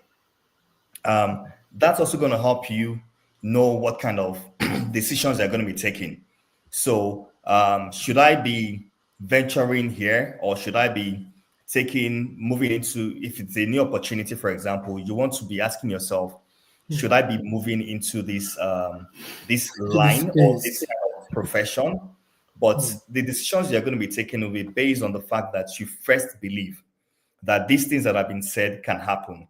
That's also going to help you know what kind of decisions you're going to be taking. So should I be venturing here, or should I be moving into, if it's a new opportunity, for example, you want to be asking yourself, should I be moving into this line or this kind of profession? But the decisions you're going to be taking will be based on the fact that you first believe that these things that have been said can happen.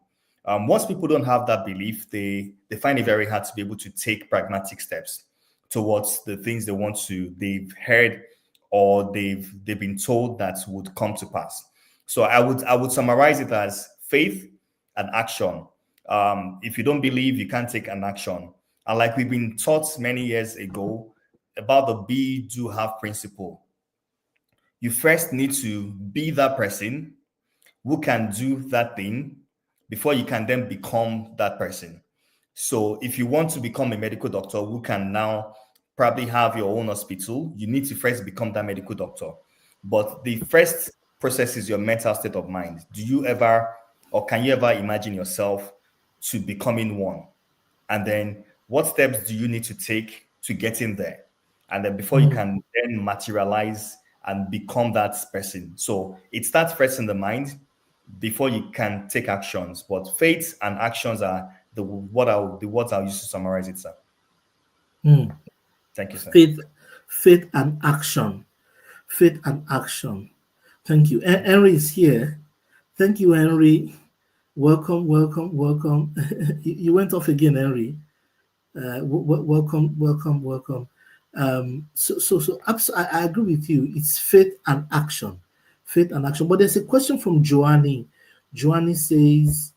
Once people don't have that belief, they find it very hard to be able to take pragmatic steps towards the things they've heard or they've been told that would come to pass. So I would summarize it as faith and action. If you don't believe, you can't take an action. And like we've been taught many years ago about the be, do, have principle, you first need to be that person who can do that thing before you can then become that person. So if you want to become a medical doctor who can now probably have your own hospital, you need to first become that medical doctor. But the first process is your mental state of mind. Do you ever, or can you ever imagine yourself to becoming one? And then what steps do you need to take to get in there? And then before you can then materialize and become that person. So it starts first in the mind before you can take actions. But faith and actions are the words I'll use to summarize it, sir. Thank you, sir. Faith and action. Faith and action. Thank you. Henry is here. Thank you, Henry. Welcome. You went off again, Henry. Welcome. So I agree with you. It's faith and action. Faith and action. But there's a question from Joanne. Joanne says,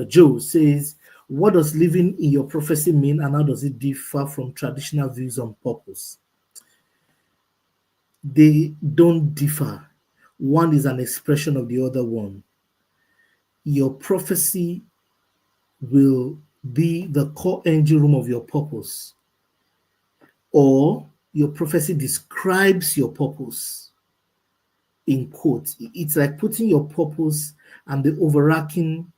Joe says, what does living in your prophecy mean, and how does it differ from traditional views on purpose? They don't differ. One is an expression of the other one. Your prophecy will be the core engine room of your purpose, or your prophecy describes your purpose in quotes. It's like putting your purpose and the overarching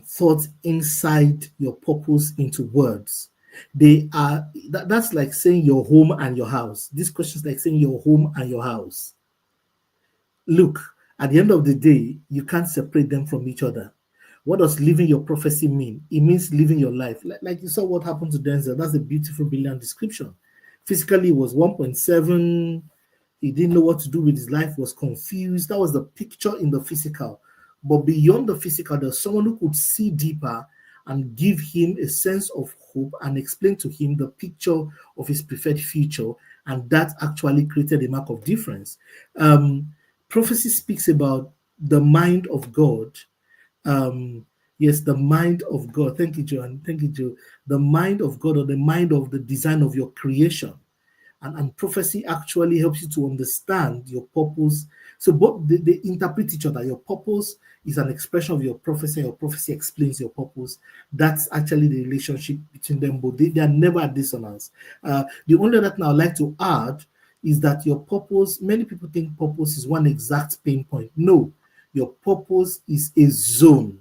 thoughts inside your purpose into words. They are that's like saying your home and your house. This question is like saying your home and your house. Look, at the end of the day, you can't separate them from each other. What does living your prophecy mean? It means living your life. Like you saw what happened to Denzel. That's a beautiful, brilliant description. Physically, it was 1.7. He didn't know what to do with his life, was confused. That was the picture in the physical. But beyond the physical, there's someone who could see deeper and give him a sense of hope and explain to him the picture of his preferred future. And that actually created a mark of difference. Prophecy speaks about the mind of God. Yes, the mind of God. Thank you, Joan. Thank you, Joe. The mind of God, or the mind of the design of your creation. And prophecy actually helps you to understand your purpose. So both they interpret each other. Your purpose is an expression of your prophecy. Your prophecy explains your purpose. That's actually the relationship between them both. They are never at dissonance. The only other thing I would like to add is that your purpose, many people think purpose is one exact pinpoint. No, your purpose is a zone,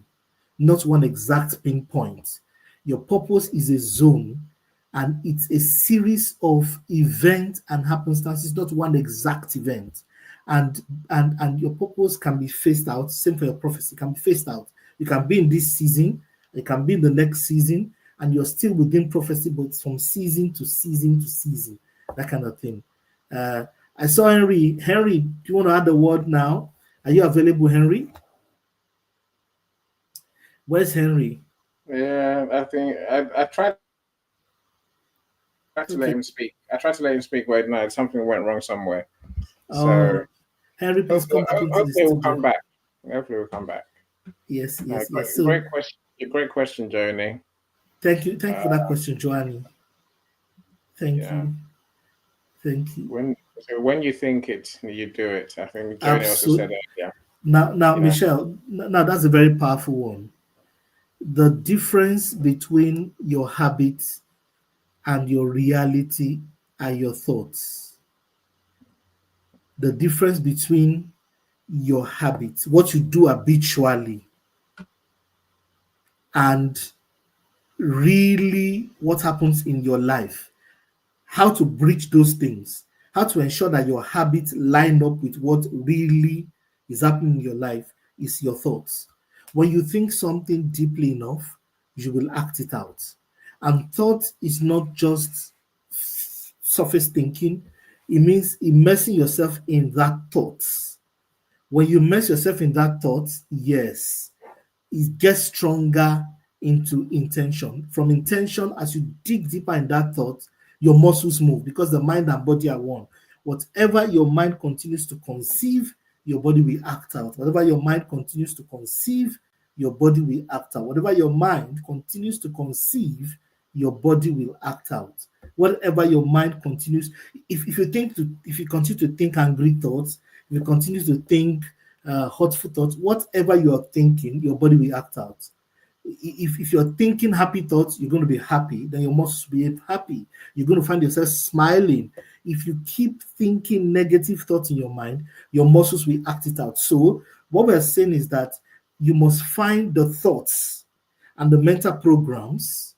not one exact pinpoint. Your purpose is a zone, and it's a series of events and happenstances, not one exact event. And your purpose can be phased out. Same for your prophecy, can be phased out. You can be in this season, it can be in the next season, and you're still within prophecy, but it's from season to season to season, that kind of thing. I saw Henry. Henry, do you want to add the word now? Are you available, Henry? Where's Henry? Yeah, I think I tried to let him speak. I tried to let him speak, but no, something went wrong somewhere. So Henry, please come back into the hopefully we'll studio. come back. Hopefully we'll come back. Yes. So, great question. Great question, Joni. Thank you for that question, Joanny. Thank you. When you think it, you do it. I think Joni also said that. Yeah. Now, Michelle. Now that's a very powerful one. The difference between your habits and your reality are your thoughts. The difference between your habits, what you do habitually, and really what happens in your life, how to bridge those things, how to ensure that your habits line up with what really is happening in your life is your thoughts. When you think something deeply enough, you will act it out. And thought is not just surface thinking. It means immersing yourself in that thoughts. When you immerse yourself in that thoughts, yes, it gets stronger into intention. From intention, as you dig deeper in that thought, your muscles move because the mind and body are one. Whatever your mind continues to conceive, your body will act out. Whatever your mind continues to conceive, your body will act out. Whatever your mind continues to conceive, your body will act out. Whatever your mind continues, if you continue to think angry thoughts, if you continue to think hurtful thoughts, whatever you are thinking, your body will act out. If you're thinking happy thoughts, you're going to be happy, then your muscles will be happy. You're going to find yourself smiling. If you keep thinking negative thoughts in your mind, your muscles will act it out. So what we're saying is that you must find the thoughts and the mental programs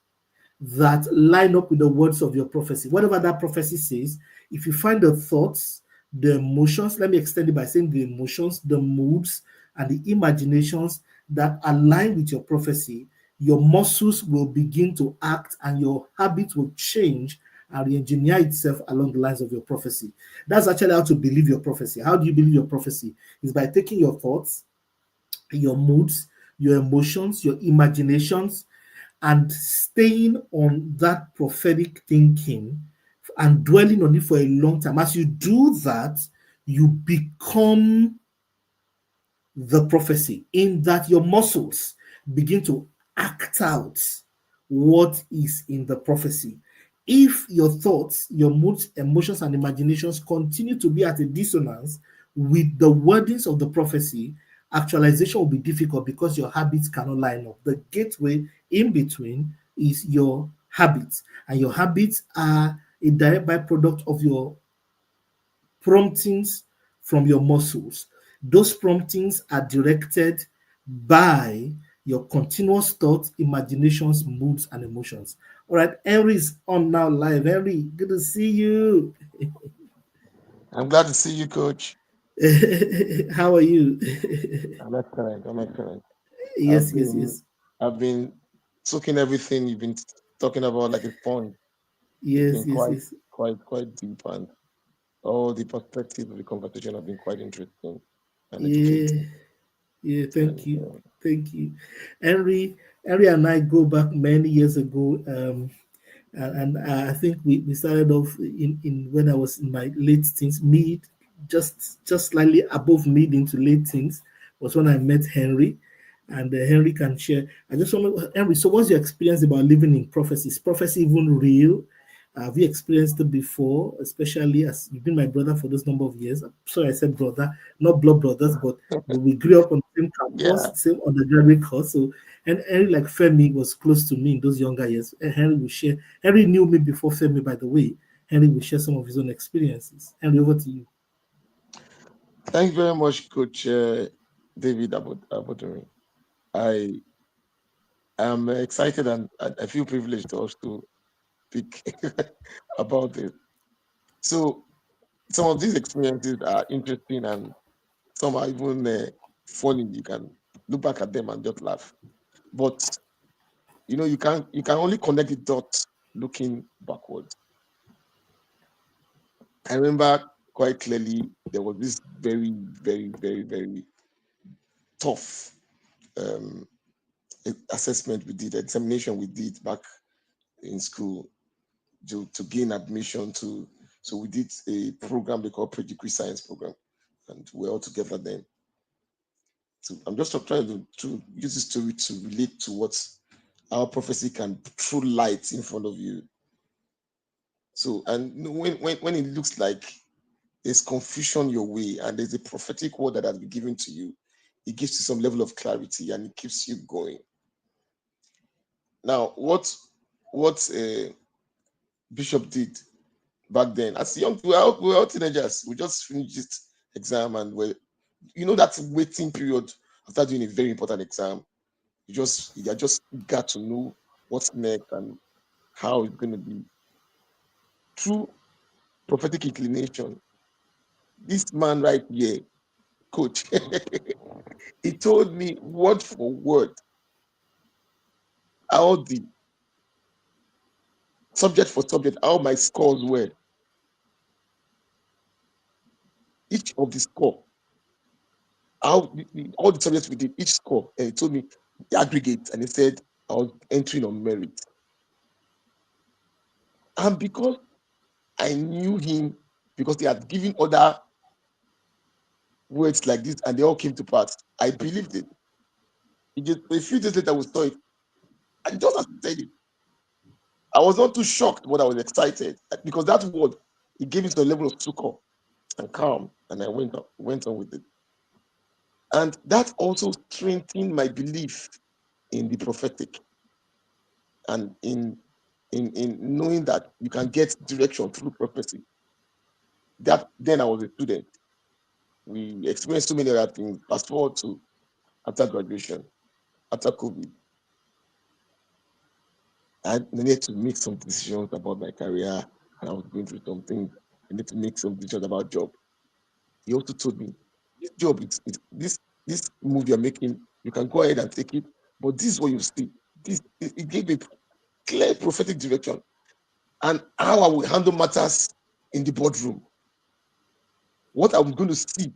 that line up with the words of your prophecy. Whatever that prophecy says, if you find the thoughts, the emotions, let me extend it by saying the emotions, the moods, and the imaginations that align with your prophecy, your muscles will begin to act and your habits will change and re-engineer itself along the lines of your prophecy. That's actually how to believe your prophecy. How do you believe your prophecy? Is by taking your thoughts, your moods, your emotions, your imaginations, and staying on that prophetic thinking and dwelling on it for a long time. As you do that, you become the prophecy, in that your muscles begin to act out what is in the prophecy. If your thoughts, your moods, emotions, and imaginations continue to be at a dissonance with the wordings of the prophecy, actualization will be difficult because your habits cannot line up. The gateway in between is your habits, and your habits are a direct byproduct of your promptings from your muscles. Those promptings are directed by your continuous thoughts, imaginations, moods, and emotions. All right, Henry is on now live. Henry, good to see you. I'm glad to see you, Coach. How are you? I'm excellent. I'm excellent. I've Yes, yes, been yes. I've been soaking everything you've been talking about like a sponge. It's Yes, been yes, quite yes. quite deep, and all the perspectives of the conversation have been quite interesting and Yeah, educating. yeah, thank And you. Thank you. Henry and I go back many years ago. And I think we started off in when I was in my late teens, mid, just slightly above mid into late teens was when I met Henry, and Henry can share. I just want to Henry. So, what's your experience about living in prophecy? Is prophecy even real? Have you experienced it before? Especially as you've been my brother for this number of years. I'm sorry, I said brother, not blood brothers, but we grew up on the same campus, yeah, same undergraduate course. So, and Henry, like Femi, was close to me in those younger years. And Henry will share. Henry knew me before Femi, by the way. Henry will share some of his own experiences. Henry, over to you. thanks very much, Coach David Abodori. I am excited and I feel privileged to also speak about it. So some of these experiences are interesting and some are even funny. You can look back at them and just laugh. But you can only connect the dots looking backwards. I remember quite clearly there was this very, very, very, very tough um, assessment we did, examination we did back in school to gain admission to. So we did a program they call pre-degree science program, and we're all together then. So I'm just trying to use this story to relate to what our prophecy can throw light in front of you. So, and when it looks like there's confusion your way and there's a prophetic word that has been given to you, it gives you some level of clarity and it keeps you going. Now, what Bishop did back then, as young, we were all teenagers. We just finished this exam and that waiting period after doing a very important exam. You are just got to know what's next and how it's going to be. Through prophetic inclination, this man right here, Coach, he told me word for word how the subject for subject, how my scores were. Each of the score, how all the subjects we did, each score, and he told me the aggregate, and he said I was entering on merit. And because I knew him, because he had given other words like this, and they all came to pass, I believed it. A few days later, we saw it, and just as he said it, I was not too shocked, but I was excited because that word, it gave me some level of succor and calm, and I went on with it. And that also strengthened my belief in the prophetic and in knowing that you can get direction through prophecy. That then I was a student. We experienced so many other things. Fast forward to after graduation, after COVID, I needed to make some decisions about my career, and I was going through some things. I need to make some decisions about job. He also told me, this job, this move you're making, you can go ahead and take it, but this is what you see. It gave me clear prophetic direction and how I will handle matters in the boardroom. What I'm going to see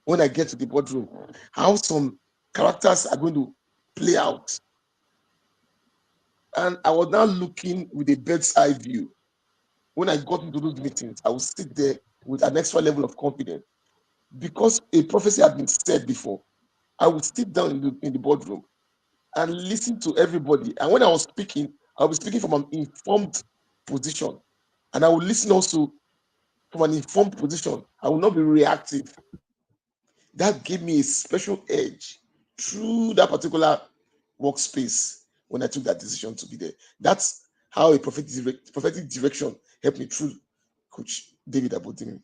when I get to the boardroom, how some characters are going to play out. And I was now looking with a bird's eye view. When I got into those meetings, I would sit there with an extra level of confidence because a prophecy had been said before. I would sit down in the boardroom and listen to everybody. And when I was speaking, I was speaking from an informed position. And I would listen also from an informed position. I will not be reactive. That gave me a special edge through that particular workspace when I took that decision to be there. That's how a prophetic direction helped me through Coach David Abodini.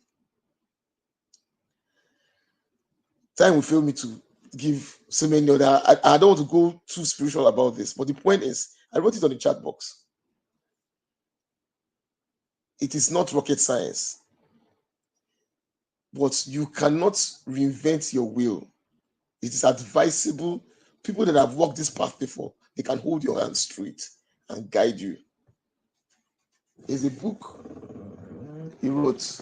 Time will fail me to give so many other. I don't want to go too spiritual about this, but the point is, I wrote it on the chat box. It is not rocket science, but you cannot reinvent your will. It is advisable. People that have walked this path before, they can hold your hand straight and guide you. There's a book he wrote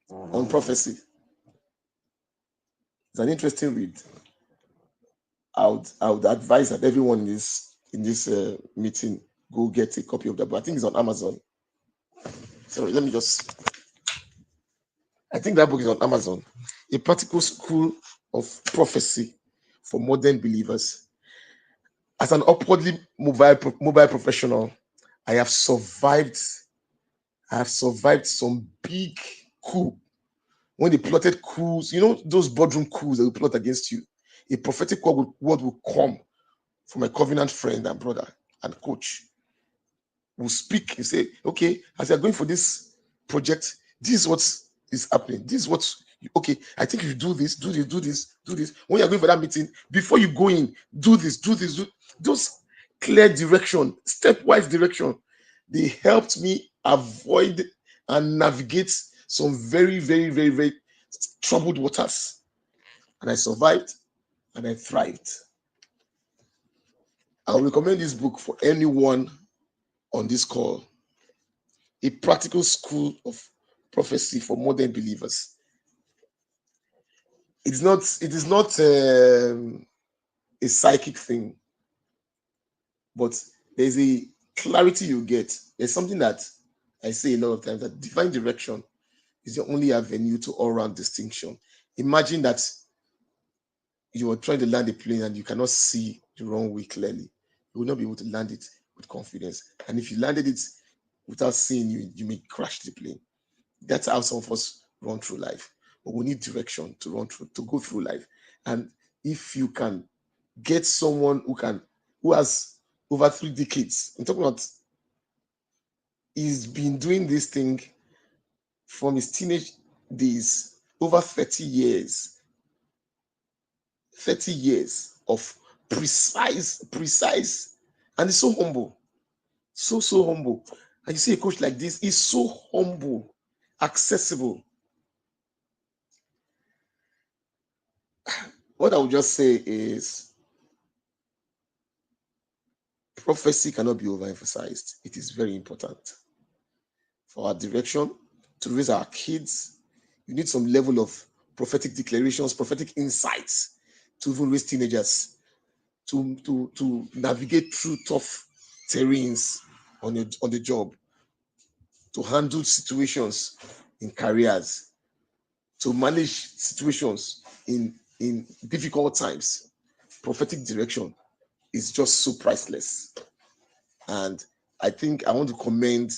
on prophecy. It's an interesting read. I would advise that everyone in this meeting go get a copy of that book. I think it's on Amazon. Sorry, let me just. I think that book is on Amazon. A Practical School of Prophecy for Modern Believers. As an upwardly mobile professional, I have survived some big coup. When they plotted coups, you know those boardroom coups that will plot against you. A prophetic word will come from a covenant friend and brother and coach. Will speak and say, okay, as you're going for this project, this is what is happening. This is what okay, I think you do this, do this, do this, do this. When you're going for that meeting, before you go in, do this, do this, do those clear direction, stepwise direction. They helped me avoid and navigate some very, very, very, very troubled waters. And I survived and I thrived. I'll recommend this book for anyone on this call. A Practical School of Prophecy for Modern Believers. It is not a psychic thing, but there's a clarity you get. There's something that I say a lot of times, that divine direction is the only avenue to all-round distinction. Imagine that you are trying to land a plane and you cannot see the runway clearly. You will not be able to land it with confidence. And if you landed it without seeing, you may crash the plane. That's how some of us run through life. But we need direction to go through life. And if you can get someone who has over 3 decades, I'm talking about, he's been doing this thing from his teenage days, over 30 years of precise, and he's so humble, so humble. And you see a coach like this, he's so humble, accessible. What I would just say is, prophecy cannot be overemphasized. It is very important for our direction, to raise our kids. You need some level of prophetic declarations, prophetic insights to even raise teenagers, to navigate through tough terrains on the job, to handle situations in careers, to manage situations in difficult times. Prophetic direction is just so priceless. And I think I want to commend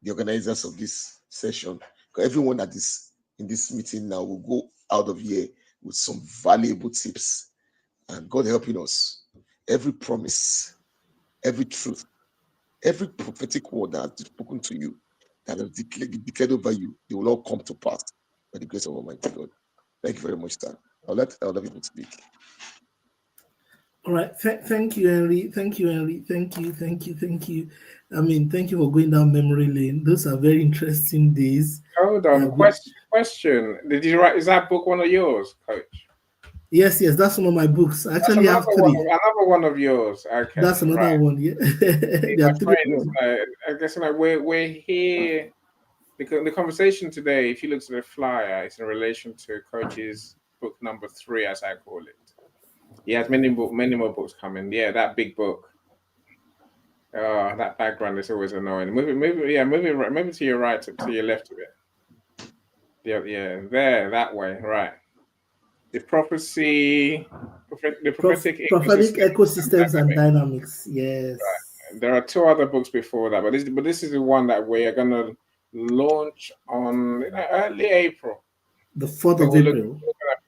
the organizers of this session, because everyone that is in this meeting now will go out of here with some valuable tips. And God helping us, every promise, every truth, every prophetic word that has spoken to you, that has declared over you, they will all come to pass by the grace of Almighty God. Thank you very much, sir. I'll let other people speak. All right. Thank you, Henry. Thank you, Henry. Thank you. I mean, thank you for going down memory lane. Those are very interesting days. Hold on. Question. Did you write? Is that book one of yours, Coach? Yes. That's one of my books. I actually have 3. Another one of yours. Okay. That's another one. Yeah. My friends, I guess we're here because the conversation today, if you look at the flyer, it's in relation to Coach's book number 3, as I call it. He has many more books coming. Yeah, that big book. That background is always annoying. Move it to your right, to your left a bit. Yeah, there, that way, right. The prophetic ecosystems and dynamics. Yes. Right. There are 2 other books before that, but this is the one that we are gonna launch on early April. The 4th of April.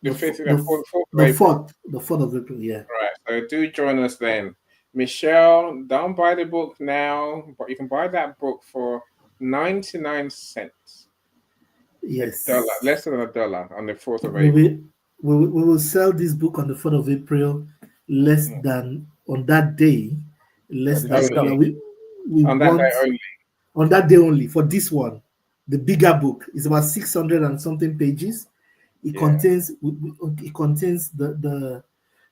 The 4th of April, yeah. Right. So do join us then. Michelle, don't buy the book now, but you can buy that book for 99 cents. Yes. $1, less than $1 on the 4th of April. we will sell this book on the 4th of April, less than on that day, less than Let's go. we On that day want only. on that day only for this one. The bigger book is about 600 and something pages. It Yeah. contains the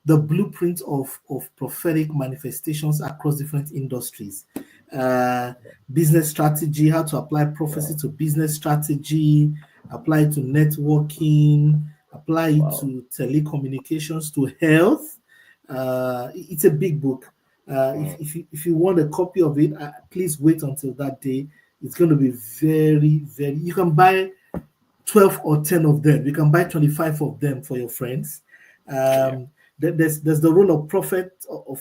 blueprint of prophetic manifestations across different industries. Business strategy, how to apply prophecy to business strategy, apply it to networking, apply it to telecommunications, to health. It's a big book. If you want a copy of it, please wait until that day. It's going to be very, very. You can buy 12 or 10 of them. You can buy 25 of them for your friends. There's the role of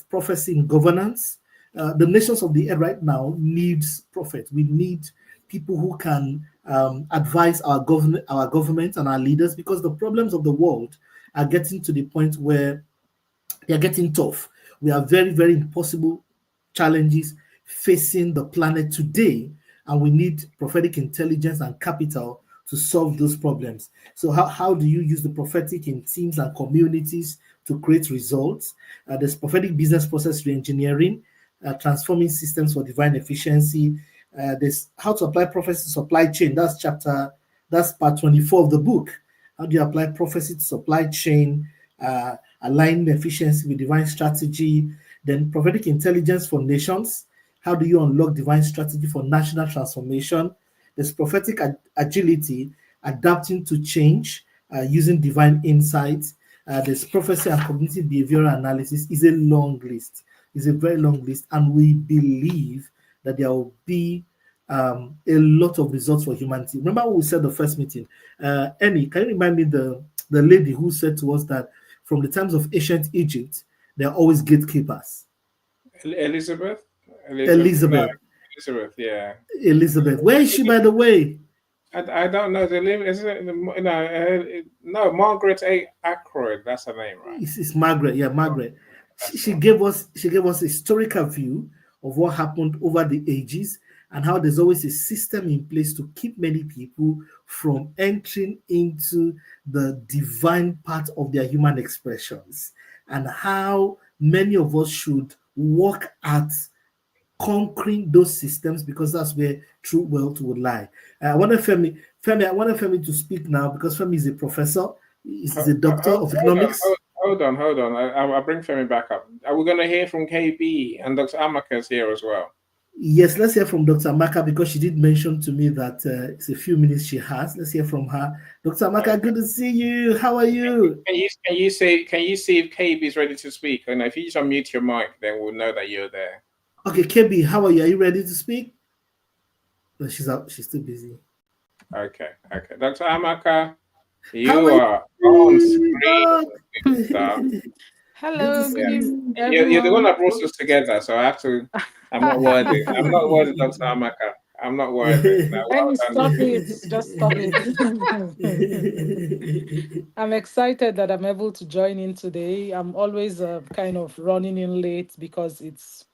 prophecy in governance. The nations of the earth right now needs prophets. We need people who can advise our government and our leaders, because the problems of the world are getting to the point where they are getting tough. We have very, very impossible challenges facing the planet today, and we need prophetic intelligence and capital to solve those problems. So how do you use the prophetic in teams and communities to create results? There's prophetic business process reengineering, transforming systems for divine efficiency. There's how to apply prophecy to supply chain. That's part 24 of the book. How do you apply prophecy to supply chain, align efficiency with divine strategy? Then prophetic intelligence for nations. How do you unlock divine strategy for national transformation? There's prophetic agility, adapting to change, using divine insights. There's prophecy and cognitive behavioral analysis. Is a long list. It's a very long list, and we believe that there will be a lot of results for humanity. Remember what we said the first meeting? Annie, can you remind me the lady who said to us that from the times of ancient Egypt, there are always gatekeepers? Elizabeth. Elizabeth. No, Elizabeth, yeah. Elizabeth. Where is she, by the way? I don't know. No, Margaret A. Ackroyd. That's her name, right? It's Margaret. Yeah, Margaret. She gave us a historical view of what happened over the ages, and how there's always a system in place to keep many people from entering into the divine part of their human expressions, and how many of us should work at conquering those systems, because that's where true wealth would lie. I want Femi to speak now, because Femi is a professor. He's a doctor of economics. Hold on. I'll bring Femi back up. Are we going to hear from KB, and Dr. Amaka is here as well? Yes, let's hear from Dr. Amaka, because she did mention to me that it's a few minutes she has. Let's hear from her. Dr. Amaka, good to see you. How are you? Can you see if KB is ready to speak? And if you just unmute your mic, then we'll know that you're there. Okay, KB, how are you? Are you ready to speak? No, she's out. She's still busy. Okay. Dr. Amaka, you are on screen. Hello, good evening, You're the one that brought us together, so I have to. I'm not worthy. I'm not worthy, Dr. Amaka. I'm not worthy. No, well Stop it. Just stop it. I'm excited that I'm able to join in today. I'm always kind of running in late because it's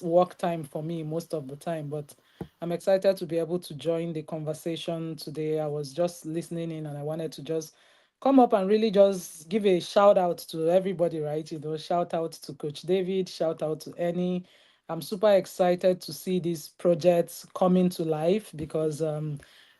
work time for me most of the time, but I'm excited to be able to join the conversation today. I was just listening in, and I wanted to just come up and really just give a shout out to everybody, right? Shout out to Coach David, shout out to Annie. I'm super excited to see these projects coming to life, because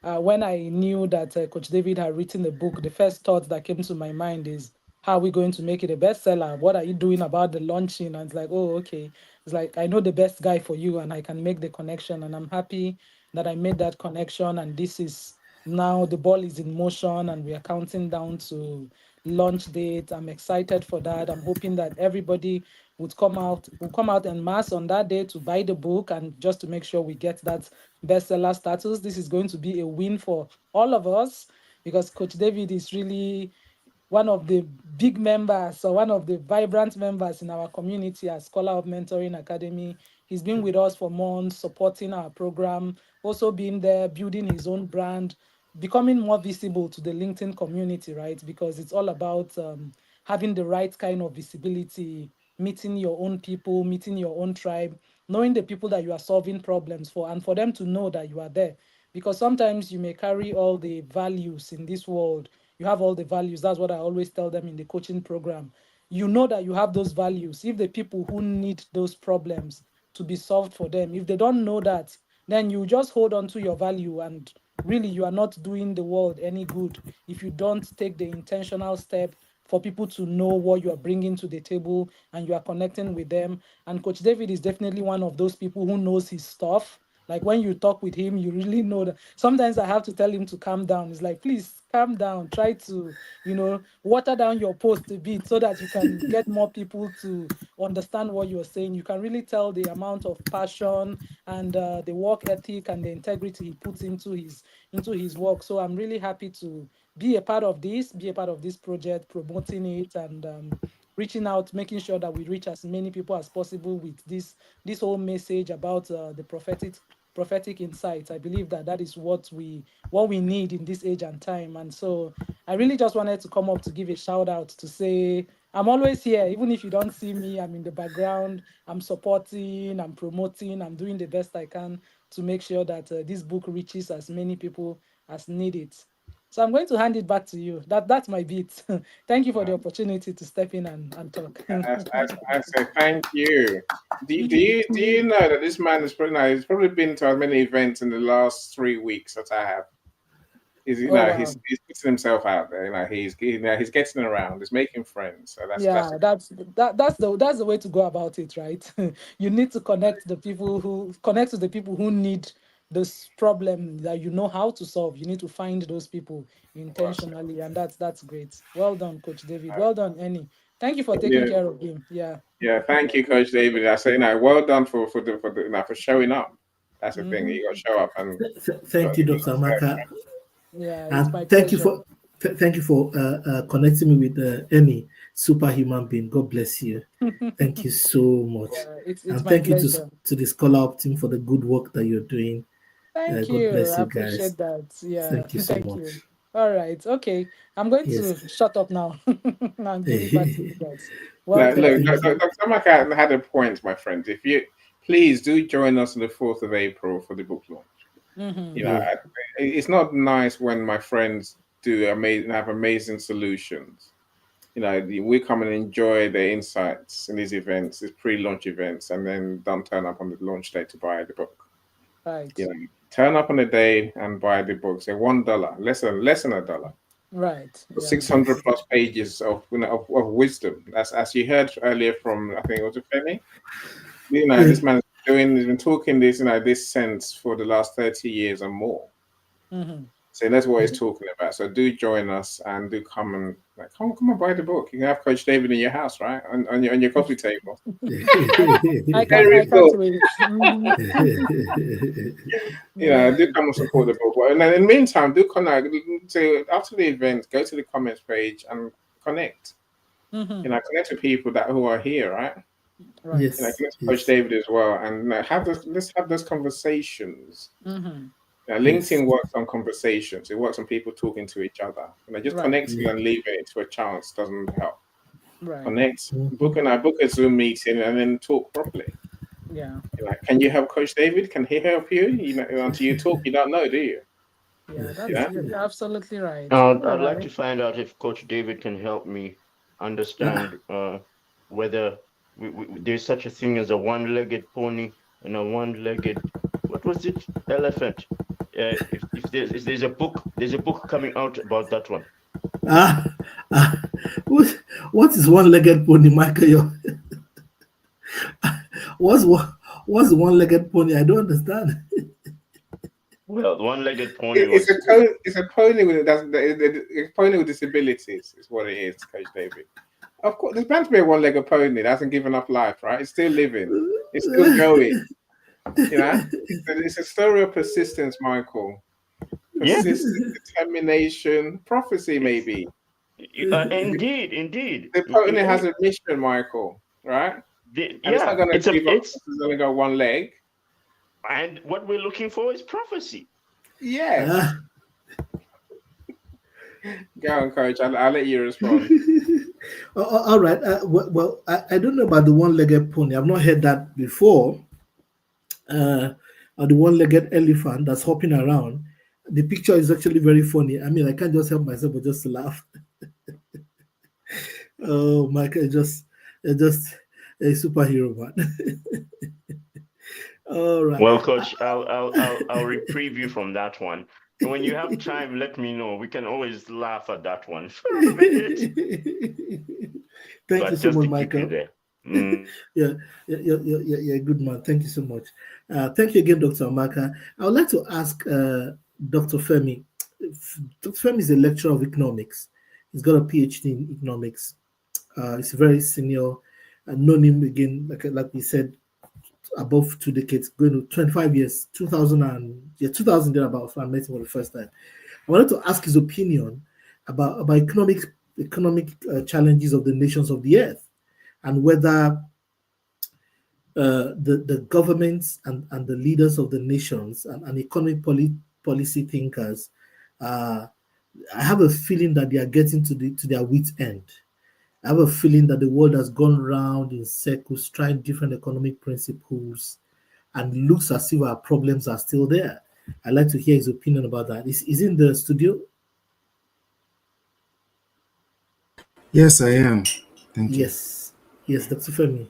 when I knew that Coach David had written the book, the first thought that came to my mind is, how are we going to make it a bestseller? What are you doing about the launching? And it's like, oh, okay. It's like, I know the best guy for you, and I can make the connection. And I'm happy that I made that connection. And this is now, the ball is in motion, and we are counting down to launch date. I'm excited for that. I'm hoping that everybody will come out en masse on that day to buy the book, and just to make sure we get that bestseller status. This is going to be a win for all of us, because Coach David is really one of the big members, or one of the vibrant members in our community as Scholar of Mentoring Academy. He's been with us for months, supporting our program, also being there, building his own brand, becoming more visible to the LinkedIn community, right? Because it's all about having the right kind of visibility, meeting your own people, meeting your own tribe, knowing the people that you are solving problems for, and for them to know that you are there. Because sometimes you may carry all the values in this world you have all the values. That's what I always tell them in the coaching program. You know that you have those values. If the people who need those problems to be solved for them, if they don't know that, then you just hold on to your value, and really you are not doing the world any good if you don't take the intentional step for people to know what you are bringing to the table and you are connecting with them. And Coach David is definitely one of those people who knows his stuff. Like when you talk with him, you really know that. Sometimes I have to tell him to calm down. It's like, please calm down. Try to, water down your post a bit so that you can get more people to understand what you're saying. You can really tell the amount of passion and the work ethic and the integrity he puts into his work. So I'm really happy to be a part of this project, promoting it, and reaching out, making sure that we reach as many people as possible with this whole message about the prophetic insights. I believe that is what we need in this age and time. And so I really just wanted to come up to give a shout out to say I'm always here. Even if you don't see me, I'm in the background. I'm supporting, I'm promoting, I'm doing the best I can to make sure that this book reaches as many people as need it. So I'm going to hand it back to you. That's my bit. Thank you for the opportunity to step in and talk. I say thank you. Do you know that this man he's probably been to as many events in the last 3 weeks that I have? He's putting himself out there. He's getting around. He's making friends. So that's the way to go about it, right? You need to connect to the people who need this problem that you know how to solve. You need to find those people intentionally, and that's great. Well done, Coach David. Well done, Annie. Thank you for taking care of him. Yeah. Thank you, Coach David. I say, well done for showing up. That's the thing. You got to show up. And thank you, Dr. Amaka. Yeah, and thank you for connecting me with any superhuman being. God bless you. Thank you so much. It's and my thank pleasure. you to the Scholar Up team for the good work that you're doing. Thank God you. bless I you guys. appreciate that. Yeah. Thank you so much. All right. Okay. I'm going to shut up now and give it back to you guys. Dr. Amaka had a point, my friends. If you please do join us on the 4th of April for the book launch. It's not nice when my friends have amazing solutions. We come and enjoy the insights in these events, these pre-launch events, and then don't turn up on the launch day to buy the book. Right. Turn up on the day and buy the book. Say $1, less than $1. Right. 600 plus pages of wisdom. As you heard earlier from, I think it was Femi. This man has been talking this sense for the last 30 years and more. So that's what he's talking about. So do join us and do come and come buy the book. You can have Coach David in your house, right? On your coffee table. I can't wait. Do come and support the book. And then in the meantime, do connect. So after the event, go to the comments page and connect. Connect with people who are here, right? Right. Yes. Connect to Coach David as well, and let's have those conversations. LinkedIn works on conversations. It works on people talking to each other. Just connecting and leaving it to a chance doesn't help. Right. Connect, book a Zoom meeting, and then talk properly. Yeah. Can you help Coach David? Can he help you? Until you talk, you don't know, do you? Yeah, you're absolutely right. I'd like to find out if Coach David can help me understand whether there's such a thing as a one-legged pony and a one-legged, what was it, elephant? If there's a book coming out about that one. What is one-legged pony, Michael? What's the one-legged pony? I don't understand. Well, one-legged pony. It's a pony with disabilities. Is what it is, Coach David. Of course, there's bound to be a one-legged pony that hasn't given up life, right? It's still living. It's still going. It's a story of persistence, Michael. Persistence, determination, prophecy, maybe. Indeed. The pony has a mission, Michael, right? It's not going to give up. It's only got one leg. And what we're looking for is prophecy. Yeah. Go on, Coach. I'll let you respond. All right. Well, I don't know about the one-legged pony. I've not heard that before. Or the one-legged elephant that's hopping around. The picture is actually very funny. I mean, I can't just help myself but just laugh. Oh, Michael, just a superhero, man. All right. Well, Coach, I'll reprieve you from that one. And when you have time, let me know. We can always laugh at that one for a minute. Thank But you so just much, to keep you Michael. there. Mm. Yeah, yeah, good man. Thank you so much. Thank you again, Dr. Amaka. I would like to ask Dr. Femi. Dr. Femi is a lecturer of economics. He's got a PhD in economics. He's very senior. I've known him again, like we said, above 2 decades, going to 25 years, 2000 thereabouts when I met him for the first time. I wanted to ask his opinion about economic challenges of the nations of the earth, and whether the governments and the leaders of the nations and economic policy thinkers, I have a feeling that they are getting to their wit's end. I have a feeling that the world has gone round in circles, trying different economic principles, and looks as if our problems are still there. I'd like to hear his opinion about that. Is in the studio? Yes, I am. Thank you. Yes, Dr. Femi.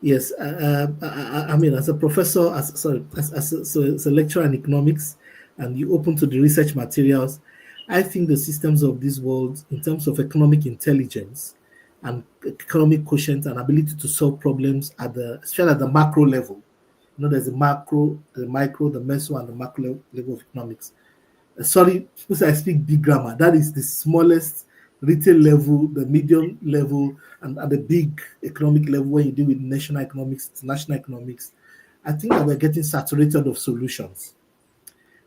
Yes, I mean, as a professor, as a lecturer in economics, and you open to the research materials, I think the systems of this world, in terms of economic intelligence and economic quotient and ability to solve problems especially at the macro level. You know, there's the macro, the micro, the meso, and the macro level of economics. Sorry, suppose I speak big grammar. That is the smallest retail level, the medium level, and at the big economic level when you deal with national economics, national economics. I think that we're getting saturated of solutions.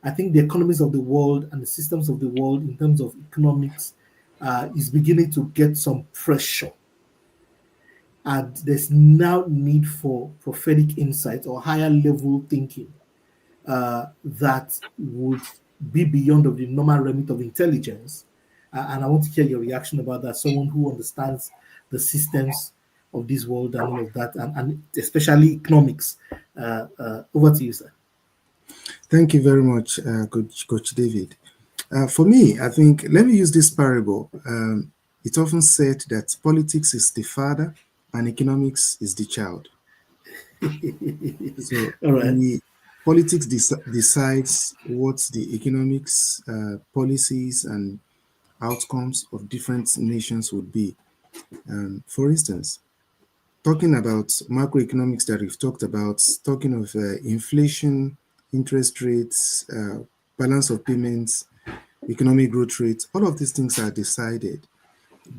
I think the economies of the world and the systems of the world in terms of economics is beginning to get some pressure. And there's now need for prophetic insight or higher level thinking that would be beyond of the normal remit of intelligence. And I want to hear your reaction about that. Someone who understands the systems of this world and all of that, and especially economics. Over to you, sir. Thank you very much, Coach David. For me, I think, let me use this parable. It's often said that politics is the father and economics is the child. So All right. Politics decides what the economics policies and outcomes of different nations would be. For instance, talking about macroeconomics that we've talked about, talking of inflation, interest rates, balance of payments, economic growth rates, all of these things are decided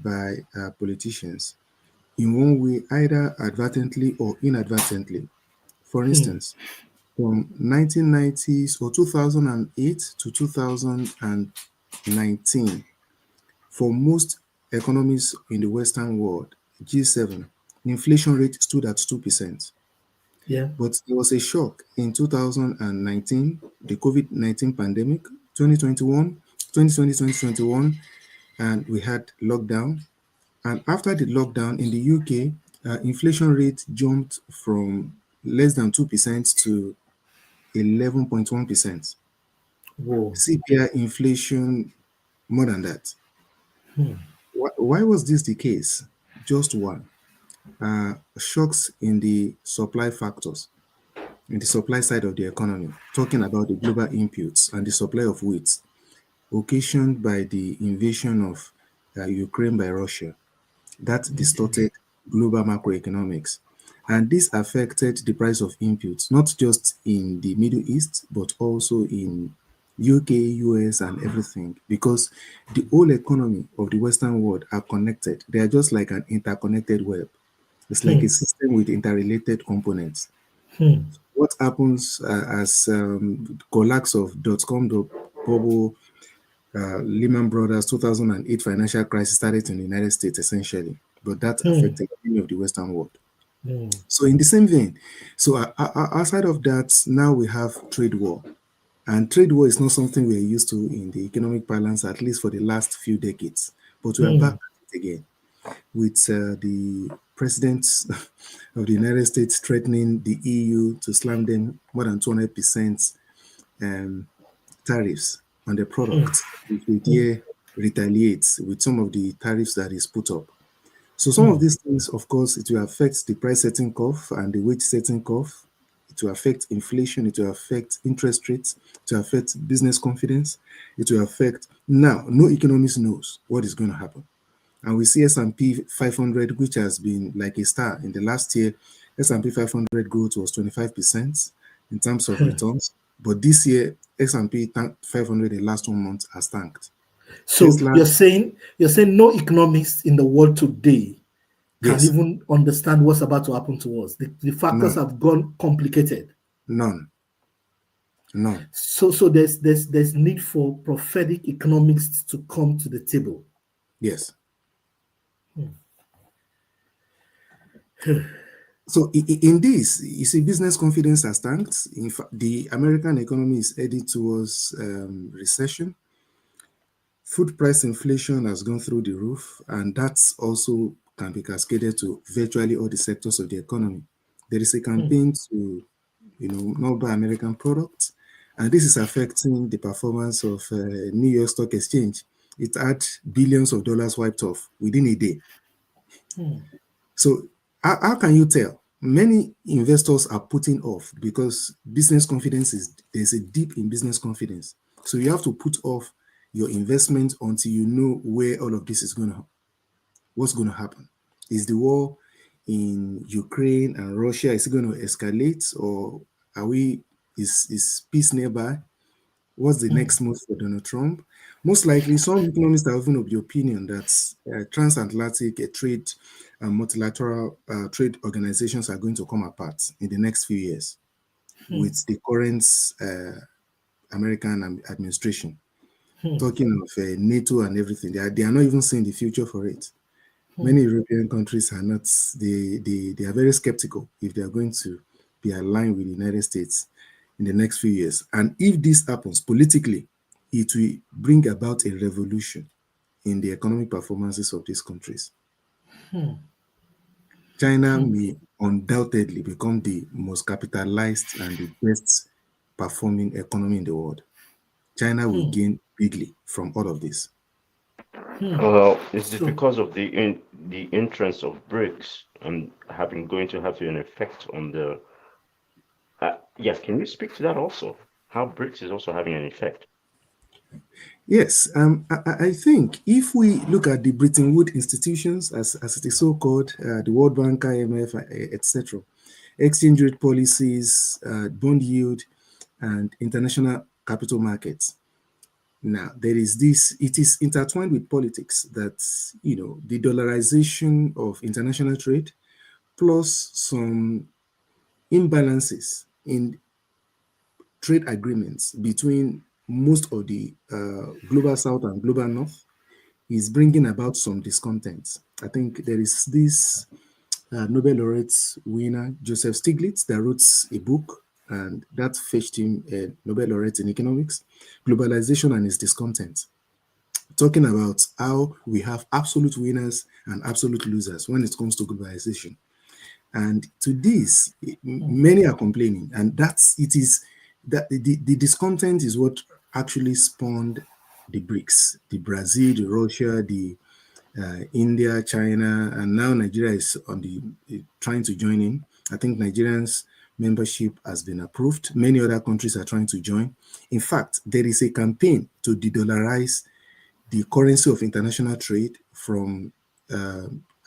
by politicians in one way, either advertently or inadvertently. For instance, from 1990s or 2008 to 2019, for most economies in the Western world, G7, the inflation rate stood at 2%. Yeah. But there was a shock in 2019, the COVID-19 pandemic, 2021, and we had lockdown. And after the lockdown in the UK, inflation rate jumped from less than 2% to 11.1%. Whoa. CPI inflation more than that. Why was this the case? Just one. Shocks in the supply factors, in the supply side of the economy, talking about the global inputs and the supply of wheat, occasioned by the invasion of Ukraine by Russia. That distorted global macroeconomics. And this affected the price of inputs, not just in the Middle East, but also in UK, US, and everything, because the whole economy of the Western world are connected. They are just like an interconnected web. It's like a system with interrelated components. What happens as collapse of dot-com bubble, Lehman Brothers 2008 financial crisis started in the United States essentially, but that affected many of the Western world. So in the same vein, so outside of that, now we have trade war. And trade war is not something we're used to in the economic balance, at least for the last few decades. But we are back at it again with the presidents of the United States threatening the EU to slam them more than 200% tariffs. on the product if they dare retaliate with some of the tariffs that is put up. So some of these things, of course, it will affect the price setting curve and the wage setting curve. It will affect inflation. It will affect interest rates. It will affect business confidence. It will affect, now, no economist knows what is going to happen. And we see S&P 500, which has been like a star in the last year. S&P 500 growth was 25% in terms of returns. But this year, S&P 500 in the last 1 month has tanked. So Tesla, you're saying no economists in the world today can yes, even understand what's about to happen to us. The factors none, have gone complicated. none. So there's need for prophetic economics to come to the table. Yes. So in this, you see, business confidence has tanked. In fact, the American economy is headed towards recession. Food price inflation has gone through the roof, and that's also can be cascaded to virtually all the sectors of the economy. There is a campaign to, not buy American products, and this is affecting the performance of New York Stock Exchange. It had billions of dollars wiped off within a day. So how can you tell? Many investors are putting off because business confidence there's a dip in business confidence. So you have to put off your investment until you know where all of this is what's going to happen. Is the war in Ukraine and Russia, is it going to escalate, or is peace nearby? What's the next move for Donald Trump? Most likely, some economists are even of the opinion that transatlantic trade and multilateral trade organizations are going to come apart in the next few years with the current American administration. Talking of NATO and everything, they are not even seeing the future for it. Many European countries are not, they are very skeptical if they are going to be aligned with the United States in the next few years. And if this happens politically, it will bring about a revolution in the economic performances of these countries. China may undoubtedly become the most capitalized and the best performing economy in the world. China will gain bigly from all of this. Well, is it because of the entrance of BRICS and going to have an effect on the? Yeah, can you speak to that also? How BRICS is also having an effect? Yes, I think if we look at the Bretton Woods institutions, as it is so called, the World Bank, IMF, etc., exchange rate policies, bond yield, and international capital markets. Now, there is this, it is intertwined with politics that, the dollarization of international trade plus some imbalances in trade agreements between most of the global south and global north is bringing about some discontent. I think there is this Nobel laureate winner, Joseph Stiglitz, that wrote a book, and that fetched him a Nobel laureate in economics, Globalization and its Discontent, talking about how we have absolute winners and absolute losers when it comes to globalization. And to this, many are complaining, and the discontent is what actually spawned the BRICS, the Brazil, the Russia, the India, China, and now Nigeria is trying to join in. I think Nigerians' membership has been approved. Many other countries are trying to join. In fact, there is a campaign to de-dollarize the currency of international trade from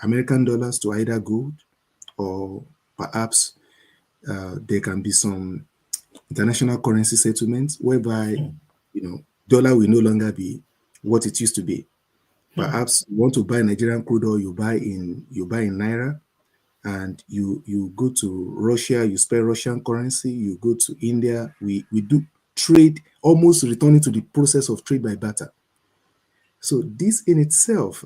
American dollars to either gold, or perhaps there can be some international currency settlements whereby dollar will no longer be what it used to be. Perhaps you want to buy Nigerian crude oil, you buy in naira, and you go to Russia, you spend Russian currency. You go to India, we do trade, almost returning to the process of trade by barter. So this in itself,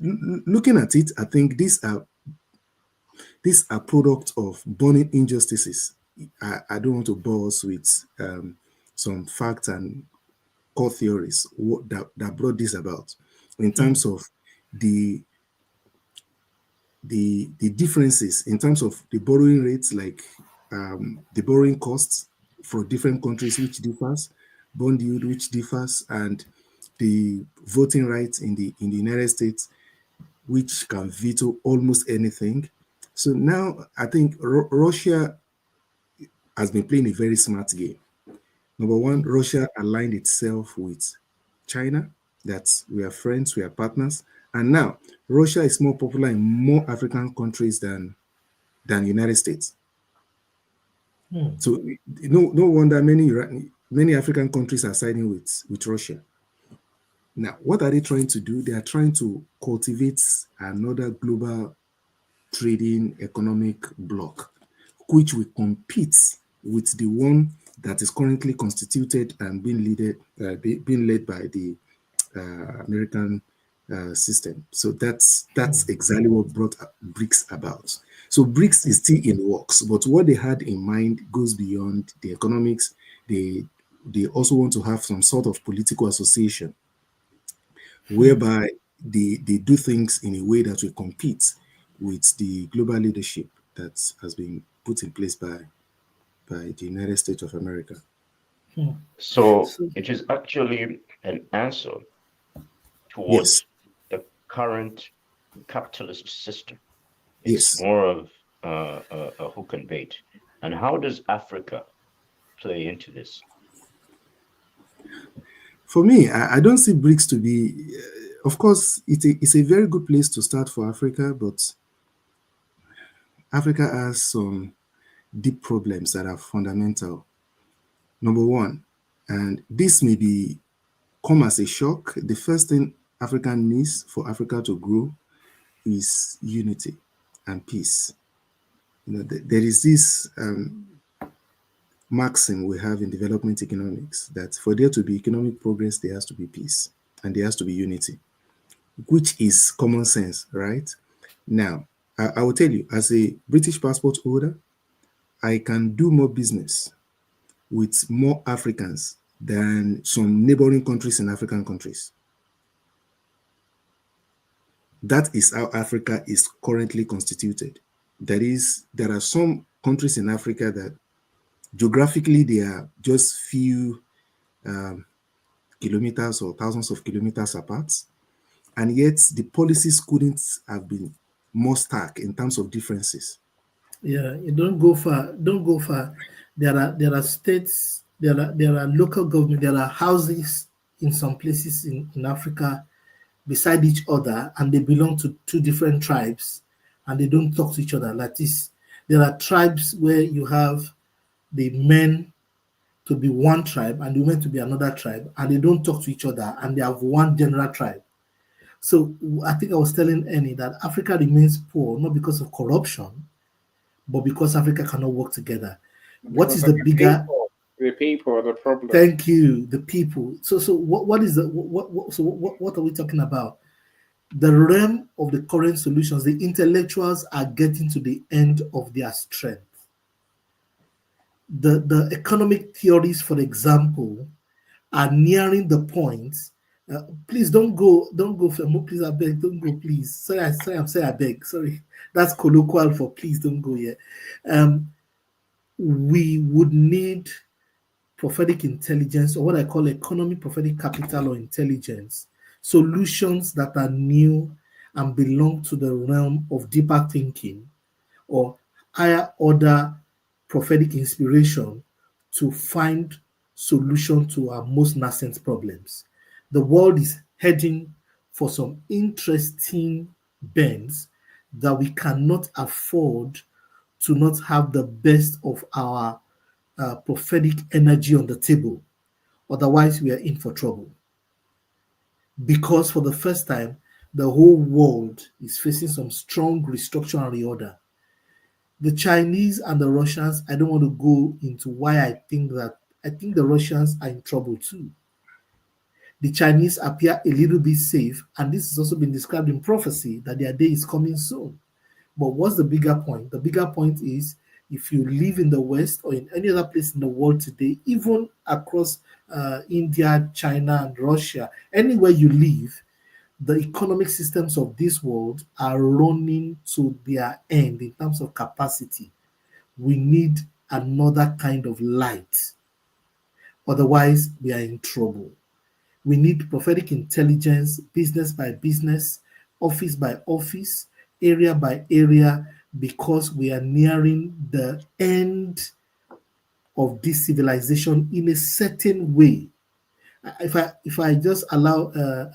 looking at it, I think these are products of burning injustices. I don't want to bore us with some facts and core theories that brought this about in terms of the differences in terms of the borrowing rates, like the borrowing costs for different countries, which differs, bond yield, which differs, and the voting rights in the United States, which can veto almost anything. So now I think Russia has been playing a very smart game. Number one, Russia aligned itself with China, that we are friends, we are partners. And now Russia is more popular in more African countries than United States. So no wonder many African countries are siding with Russia. Now, what are they trying to do? They are trying to cultivate another global trading economic bloc, which will compete with the one that is currently constituted and being led by the American system. So that's exactly what brought BRICS about. So BRICS is still in works, but what they had in mind goes beyond the economics. They also want to have some sort of political association whereby they do things in a way that will compete with the global leadership that has been put in place by the United States of America. So it is actually an answer towards the current capitalist system. It's more of a hook and bait. And how does Africa play into this? For me, I don't see BRICS to be, of course, it's a very good place to start for Africa, but Africa has some deep problems that are fundamental. Number one, and this may come as a shock, the first thing Africa needs for Africa to grow is unity and peace. There is this maxim we have in development economics that for there to be economic progress, there has to be peace and there has to be unity, which is common sense, right? Now, I will tell you, as a British passport holder, I can do more business with more Africans than some neighboring countries in African countries. That is how Africa is currently constituted. That is, there are some countries in Africa that geographically they are just few kilometers or thousands of kilometers apart, and yet the policies couldn't have been more stark in terms of differences. Yeah, you don't go far. Don't go far. There are states, there are local government, there are houses in some places in Africa beside each other, and they belong to two different tribes, and they don't talk to each other like this. There are tribes where you have the men to be one tribe and the women to be another tribe, and they don't talk to each other, and they have one general tribe. So I think I was telling Annie that Africa remains poor not because of corruption, but because Africa cannot work together. What is the bigger? The people are the problem. Thank you, the people. So what is the what are we talking about? The realm of the current solutions, the intellectuals are getting to the end of their strength. The economic theories, for example, are nearing the point. Please don't go, Femo, please, I beg, don't go, please. Sorry, I'm saying I beg. Sorry, that's colloquial for please don't go yet. We would need prophetic intelligence, or what I call economic prophetic capital or intelligence, solutions that are new and belong to the realm of deeper thinking or higher order prophetic inspiration to find solution to our most nascent problems. The world is heading for some interesting bends that we cannot afford to not have the best of our prophetic energy on the table. Otherwise, we are in for trouble. Because for the first time, the whole world is facing some strong restructure and reorder. The Chinese and the Russians, I don't want to go into why I think the Russians are in trouble too. The Chinese appear a little bit safe, and this has also been described in prophecy that their day is coming soon. But what's the bigger point? The bigger point is if you live in the West or in any other place in the world today, even across India, China, and Russia, anywhere you live, the economic systems of this world are running to their end in terms of capacity. We need another kind of light. Otherwise, we are in trouble. We need prophetic intelligence, business by business, office by office, area by area, because we are nearing the end of this civilization in a certain way. If I just allow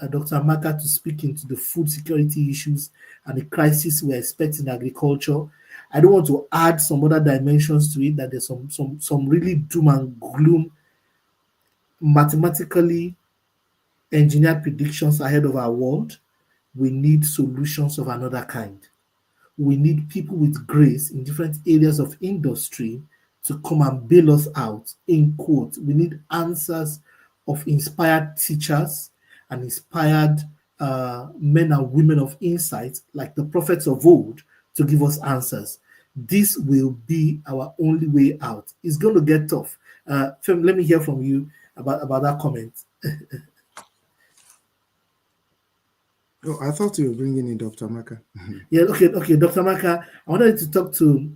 Dr. Maka to speak into the food security issues and the crisis we're expecting in agriculture, I don't want to add some other dimensions to it, that there's some really doom and gloom, mathematically engineered predictions ahead of our world. We need solutions of another kind. We need people with grace in different areas of industry to come and bail us out, in quote. We need answers of inspired teachers and inspired men and women of insight, like the prophets of old, to give us answers. This will be our only way out. It's going to get tough. Fem, let me hear from you about that comment. Oh, I thought you were bringing in Dr. Maka. Yeah, okay, Dr. Maka, I wanted to talk to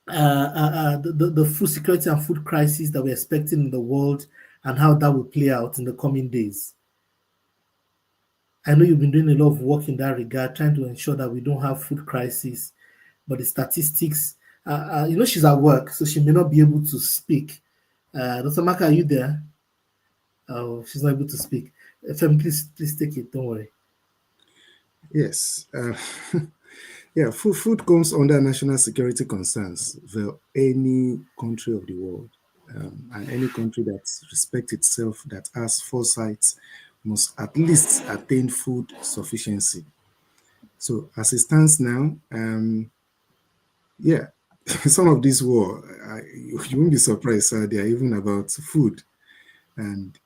the food security and food crisis that we're expecting in the world and how that will play out in the coming days. I know you've been doing a lot of work in that regard, trying to ensure that we don't have food crisis, but the statistics, she's at work, so she may not be able to speak. Dr. Maka, are you there? Oh, she's not able to speak. FM, please take it, don't worry. Yes. Yeah, food comes under national security concerns for any country of the world. And any country that respects itself, that has foresight, must at least attain food sufficiency. So as it stands now, yeah, some of this war, you won't be surprised, they are even about food. And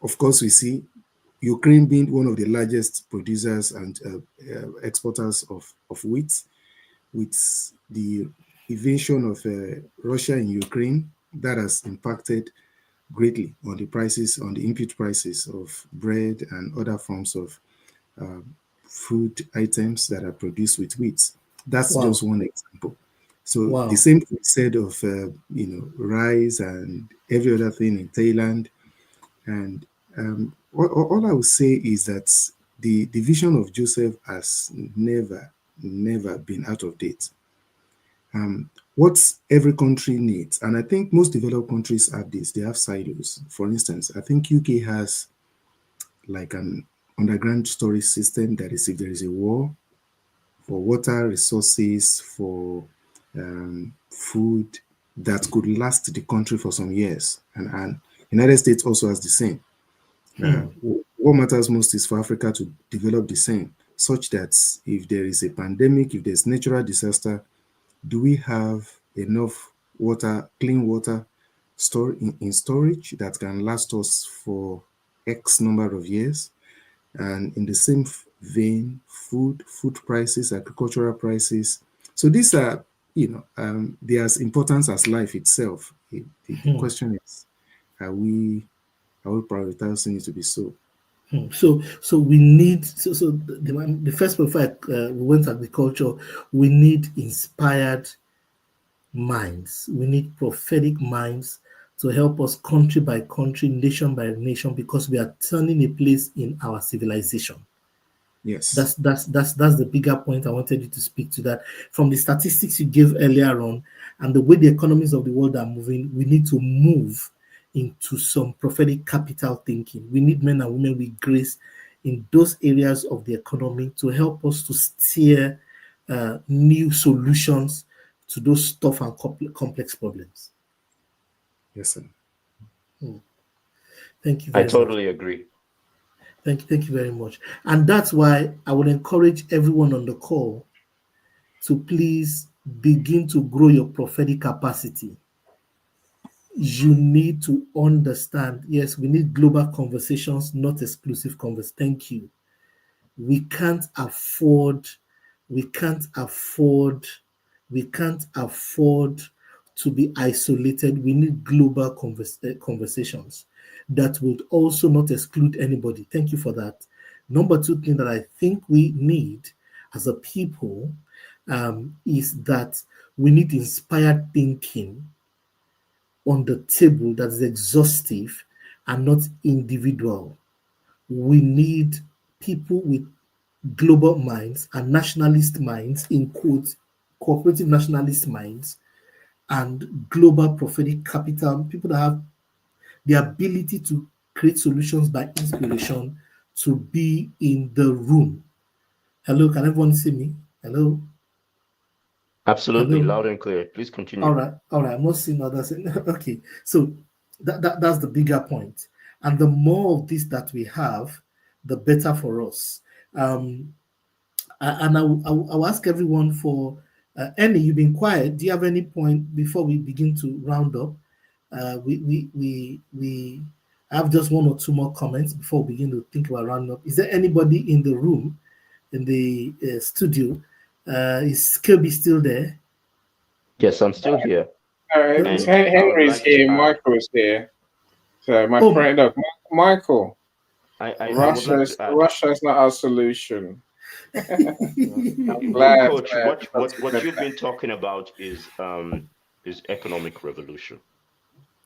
of course, we see Ukraine being one of the largest producers and exporters of wheat, with the invasion of Russia in Ukraine, that has impacted greatly on the prices, on the input prices of bread and other forms of food items that are produced with wheat. That's just one example. So the same thing said of rice and every other thing in Thailand. And all I would say is that the vision of Joseph has never been out of date. What every country needs, and I think most developed countries have this, they have silos. For instance, I think UK has like an underground storage system that is, if there is a war, for water resources, for food, that could last the country for some years. And United States also has the same. What matters most is for Africa to develop the same, such that if there is a pandemic, if there's natural disaster, do we have enough water, clean water, stored in storage that can last us for X number of years? And in the same vein, food prices, agricultural prices. So these are, they're as important as life itself. The question is, are we prioritizing it to be so? So we need the first, before we went to agriculture, we need inspired minds. We need prophetic minds to help us country by country, nation by nation, because we are turning a place in our civilization. Yes, that's the bigger point I wanted you to speak to. That from the statistics you gave earlier on, and the way the economies of the world are moving, we need to move into some prophetic capital thinking. We need men and women with grace in those areas of the economy to help us to steer new solutions to those tough and complex problems. Yes, sir. Thank you. I totally agree. Thank you very much. And that's why I would encourage everyone on the call to please begin to grow your prophetic capacity. You need to understand, yes, we need global conversations, not exclusive conversations. Thank you. We can't afford to be isolated. We need global conversations that would also not exclude anybody. Thank you for that. Number two thing that I think we need as a people is that we need inspired thinking on the table that is exhaustive and not individual. We need people with global minds and nationalist minds, in quotes, cooperative nationalist minds, and global prophetic capital, people that have the ability to create solutions by inspiration, to be in the room. Hello, can everyone see me? Hello? Absolutely, Hello? loud and clear. Please continue. All right. I'm not seeing others. Okay, so that's the bigger point. And the more of this that we have, the better for us. And I'll ask everyone for Annie, you've been quiet. Do you have any point before we begin to round up? We have just one or two more comments before we begin to think about rounding up. Is there anybody in the room, in the studio? Is Kirby still there? Yes, I'm still here. Henry's here, Michael's here. So my friend, look, Michael, Russia's not our solution. I'm glad. Coach, what you've been talking about is economic revolution.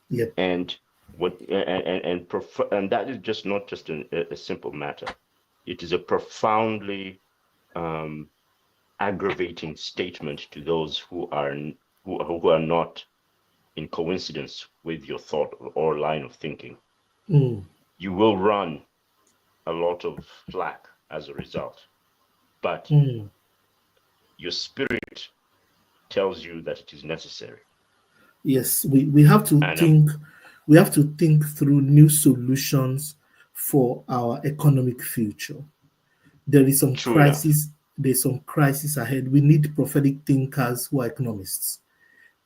Yep. And that is just not just a simple matter. It is a profoundly aggravating statement to those who are not in coincidence with your thought or line of thinking. You will run a lot of flack as a result, but your spirit tells you that it is necessary. Yes, we have to think. We have to think through new solutions for our economic future. There is some crisis. There's some crisis ahead. We need prophetic thinkers who are economists.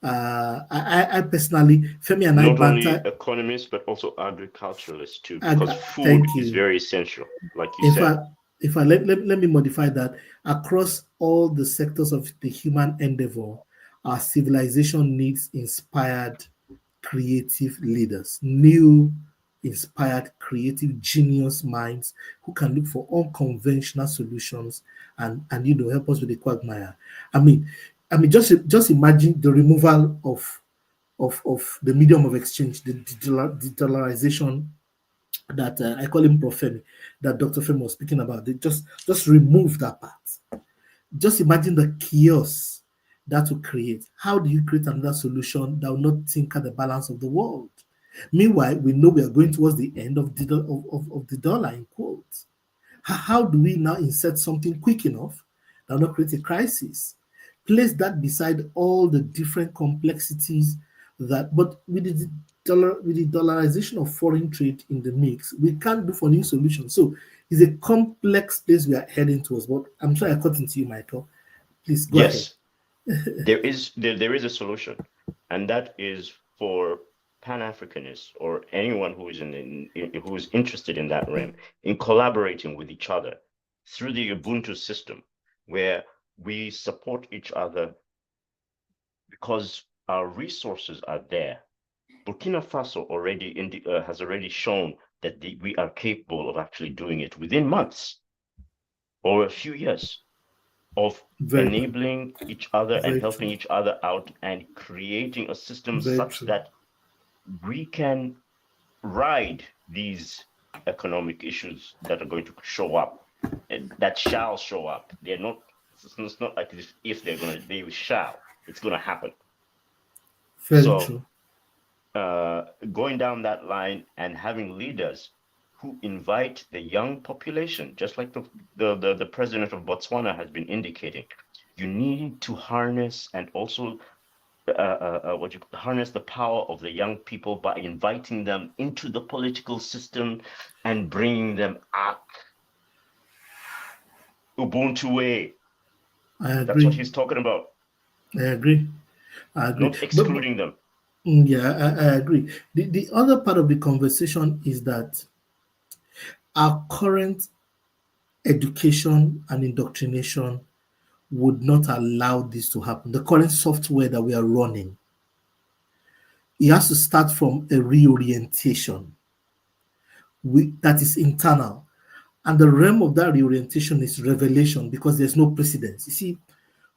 I personally, Femi and not I only economists but also agriculturalists too, because food is very essential, like you said. Let me modify that. Across all the sectors of the human endeavor, our civilization needs inspired, creative leaders, new, inspired, creative, genius minds who can look for unconventional solutions and help us with the quagmire. I mean, just imagine the removal of the medium of exchange, the dollarization that I call him Prof. that Dr. Femi was speaking about. They just remove that part. Just imagine the chaos that will create. How do you create another solution that will not tinker the balance of the world? Meanwhile, we know we are going towards the end of the dollar, in quotes. How do we now insert something quick enough that will not create a crisis? Place that beside all the different complexities but with the dollarization of foreign trade in the mix, we can't do for new solutions. So it's a complex place we are heading towards. But I'm sure I cut into you, Michael. Please go ahead. There is a solution, and that is for Pan-Africanists or anyone who is interested in that realm, in collaborating with each other through the Ubuntu system, where we support each other because our resources are there. Burkina Faso has already shown that we are capable of actually doing it within months or a few years of enabling each other and helping each other out and creating a system such that we can ride these economic issues that are going to show up, and that shall show up. It's not like if they shall. It's going to happen. Very true. Going down that line and having leaders who invite the young population, just like the president of Botswana has been indicating, you need to harness and also harness the power of the young people by inviting them into the political system and bringing them up. Ubuntu way. I agree. That's what he's talking about. I agree. Not excluding them. Yeah, I agree. The other part of the conversation is that our current education and indoctrination would not allow this to happen. The current software that we are running, it has to start from a reorientation that is internal. And the realm of that reorientation is revelation, because there's no precedence. You see,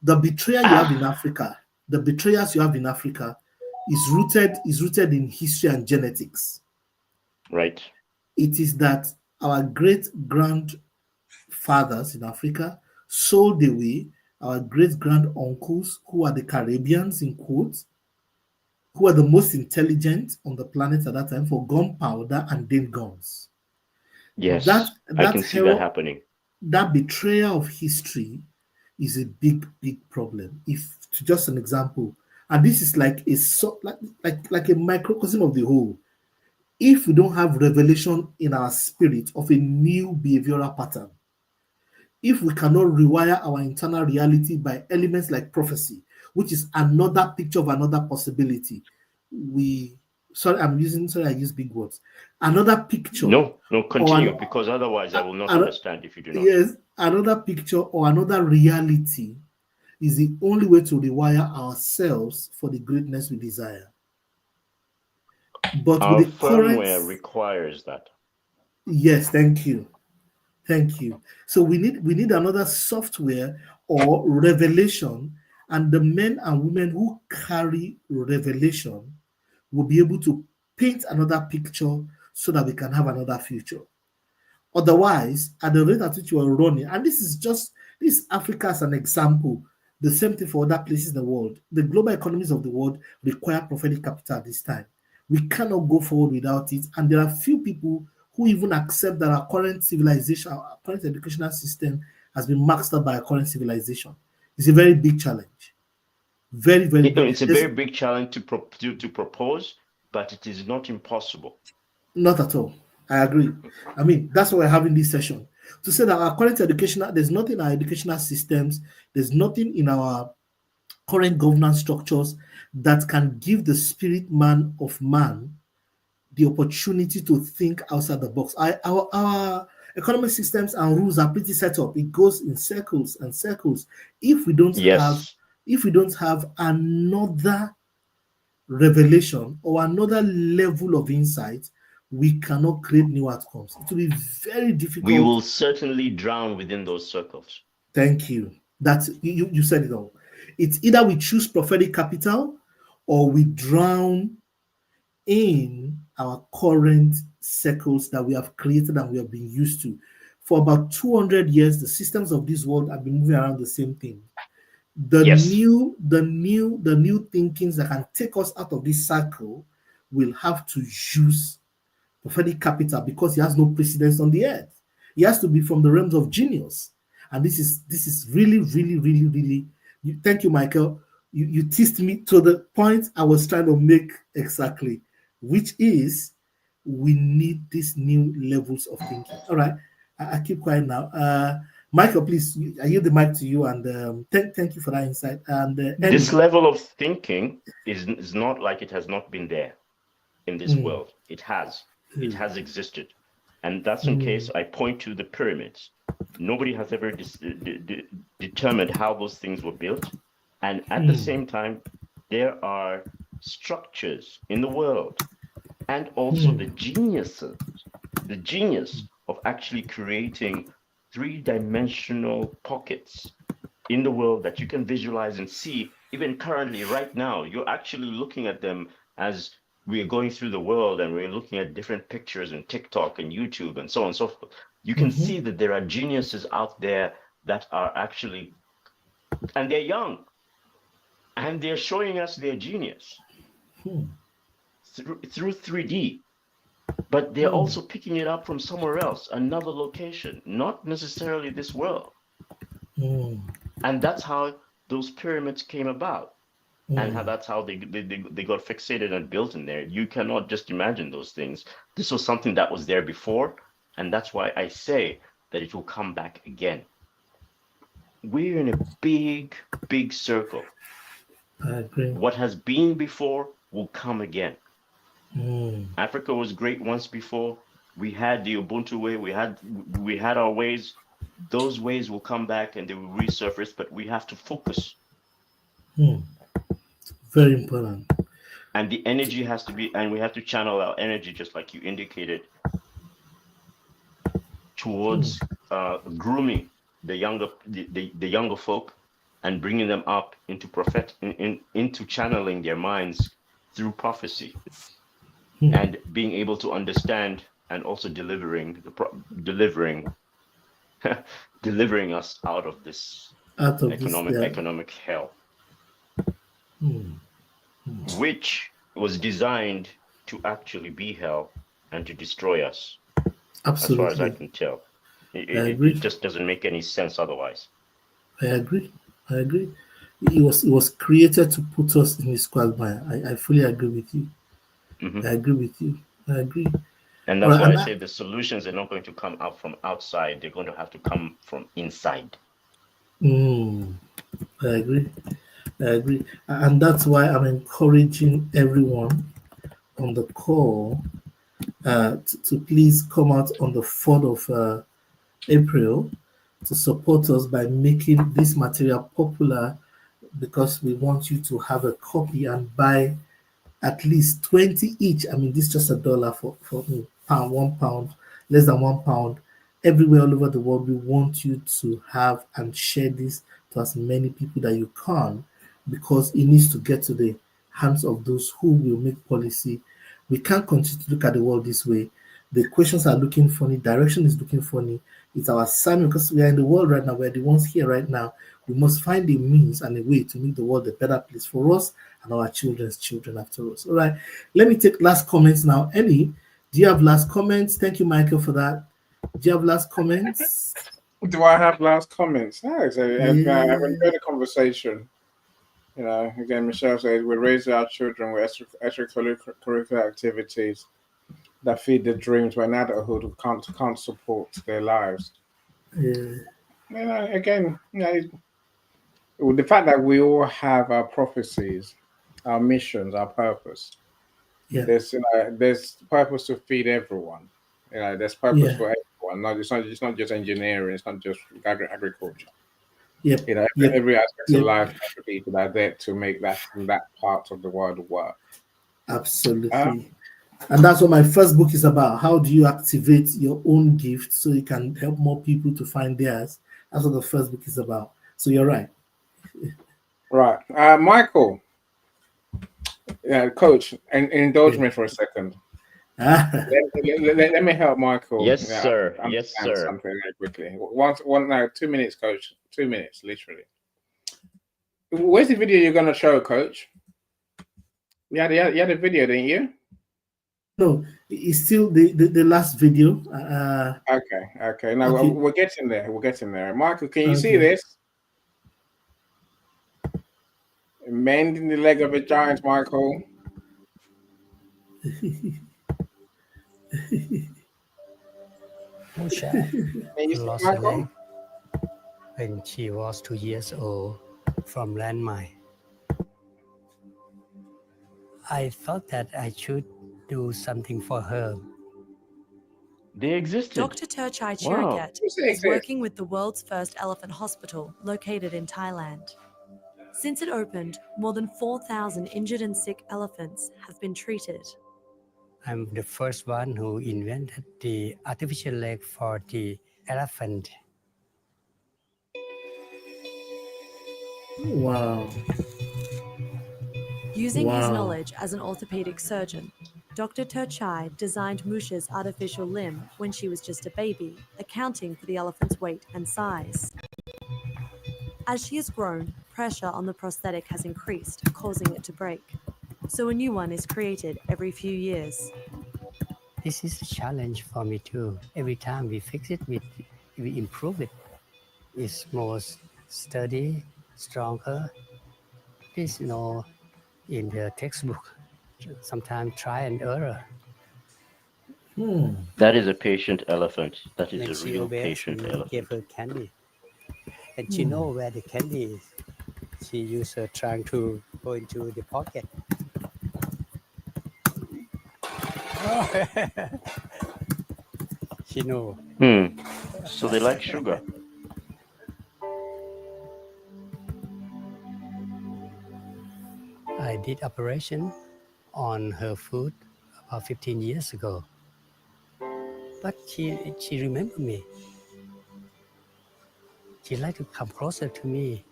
the betrayal you have in Africa, the betrayers you have in Africa, is rooted in history and genetics. Right. It is that our great grandfathers in Africa sold away our great grand uncles, who are the Caribbeans in quotes, who are the most intelligent on the planet at that time, for gunpowder and then guns. Yes, I can see that happening. That betrayal of history is a big problem. If, to just an example, and this is like a microcosm of the whole. If we don't have revelation in our spirit of a new behavioral pattern, if we cannot rewire our internal reality by elements like prophecy, which is another picture of another possibility, I use big words. Another picture. No, continue, because otherwise I will not understand if you do not. Yes, another picture or another reality is the only way to rewire ourselves for the greatness we desire. But our with the firmware requires that. Yes, thank you. So we need another software or revelation, and the men and women who carry revelation will be able to paint another picture so that we can have another future. Otherwise, at the rate at which you are running, and this Africa as an example, the same thing for other places in the world. The global economies of the world require prophetic capital at this time. We cannot go forward without it, and there are few people who even accept that our current civilization, our current educational system has been maxed up by our current civilization. It's a very big challenge. Very, very big. It's a very big challenge to propose, but it is not impossible. Not at all. I agree. I mean, that's why we're having this session. To say that our current educational, there's nothing in our educational systems, there's nothing in our current governance structures that can give the spirit man of man the opportunity to think outside the box. Our economic systems and rules are pretty set up. It goes in circles and circles. If we don't have another revelation or another level of insight, we cannot create new outcomes. It will be very difficult. We will certainly drown within those circles. Thank you. That's you said it all. It's either we choose prophetic capital or we drown in our current circles that we have created and we have been used to. For about 200 years, the systems of this world have been moving around the same thing. The new thinkings that can take us out of this cycle will have to use prophetic capital because it has no precedence on the earth. It has to be from the realms of genius. And this is really, really, really, really. Thank you, Michael. You teased me to the point I was trying to make exactly, which is we need these new levels of thinking. All right, I keep quiet now. Michael, please, I yield the mic to you, and thank you for that insight. And this level of thinking is not like it has not been there in this world. It has existed, and that's in case I point to the pyramids. Nobody has ever determined how those things were built, and at the same time, there are structures in the world, and also the genius of actually creating three-dimensional pockets in the world that you can visualize and see. Even currently, right now, you're actually looking at them as we're going through the world and we're looking at different pictures and TikTok and YouTube and so on and so forth. You can see that there are geniuses out there that are actually, and they're young, and they're showing us their genius through 3D. But they're also picking it up from somewhere else, another location, not necessarily this world. And that's how those pyramids came about. And that's how they got fixated and built in there. You cannot just imagine those things. This was something that was there before, and that's why I say that it will come back again. We're in a big, big circle. I agree. What has been before will come again. Africa was great once before. We had the Ubuntu way. We had our ways. Those ways will come back and they will resurface, but we have to focus. Very important. And the energy has to be, and we have to channel our energy, just like you indicated, towards grooming the younger folk and bringing them up into into channeling their minds through prophecy Hmm. and being able to understand and also delivering delivering us out of this Out of this, yeah. economic hell, Hmm. which was designed to actually be hell and to destroy us, as far as I Absolutely. can tell. I It agree. just doesn't make any sense otherwise. I agree. I agree. It was created to put us in this quagmire. I fully agree with you. Mhm. I agree with you. I agree. And All that's right, why I and say the solutions are not going to come out from outside. They're going to have to come from inside. I agree. I agree. And that's why I'm encouraging everyone on the call to please come out on the 4th of April to support us by making this material popular, because we want you to have a copy and buy at least 20 each. I mean, this is just $1 for me, pound, £1, less than £1. Everywhere all over the world, we want you to have and share this to as many people that you can, because it needs to get to the hands of those who will make policy. We can't continue to look at the world this way. The questions are looking funny, direction is looking funny. It's our assignment, because we are in the world right now, we're the ones here right now. We must find a means and a way to make the world a better place for us and our children's children after us. All right, let me take last comments now. Ellie, do you have last comments? Thank you, Michael, for that. Do you have last comments? Do I have last comments? No, I've enjoyed Yeah. the conversation. You know, again, Michelle says we raise our children with extracurricular activities that feed their dreams when adulthood can't support their lives. Yeah. You know, again, you know, the fact that we all have our prophecies, our missions, our purpose. Yeah. There's purpose to feed everyone. You know, there's purpose Yeah. for everyone. It's not just engineering. It's not just agriculture. Yep. You know, Yep. every aspect Yep. of life, people are there to make that part of the world work. Absolutely. And that's what my first book is about. How do you activate your own gift so you can help more people to find theirs? That's what the first book is about. So you're right. Right. Michael, coach, and indulge me for a second. Let me help Michael. Yes, sir. Yes, understand sir. something very quickly. Now, 2 minutes, coach. 2 minutes, literally. Where's the video you're gonna show, coach? You had a video, didn't you? No, it's still the last video. Okay. Now Okay. we're getting there. We're getting there. Michael, can you see Okay. this? Mending the leg of a giant, Michael. Musha Can you see lost her Michael? leg when she was 2 years old from landmine. I thought that I should do something for her. They existed. Dr. Turchai Wow. Chiraket is working with the world's first elephant hospital located in Thailand. Since it opened, more than 4,000 injured and sick elephants have been treated. I'm the first one who invented the artificial leg for the elephant. Wow. Using his Wow. knowledge as an orthopedic surgeon, Dr. Turchai designed Musha's artificial limb when she was just a baby, accounting for the elephant's weight and size. As she has grown, pressure on the prosthetic has increased, causing it to break. So a new one is created every few years. This is a challenge for me too. Every time we fix it, we improve it. It's more sturdy, stronger. This, in the textbook, sometimes try and error. That is a patient elephant. That When is a she real obeyed, patient we elephant. gave her candy. And she know where the candy is. She used her trying to go into the pocket. She know. So they like sugar. I did operation on her foot about 15 years ago. But she remembered me. She liked to come closer to me.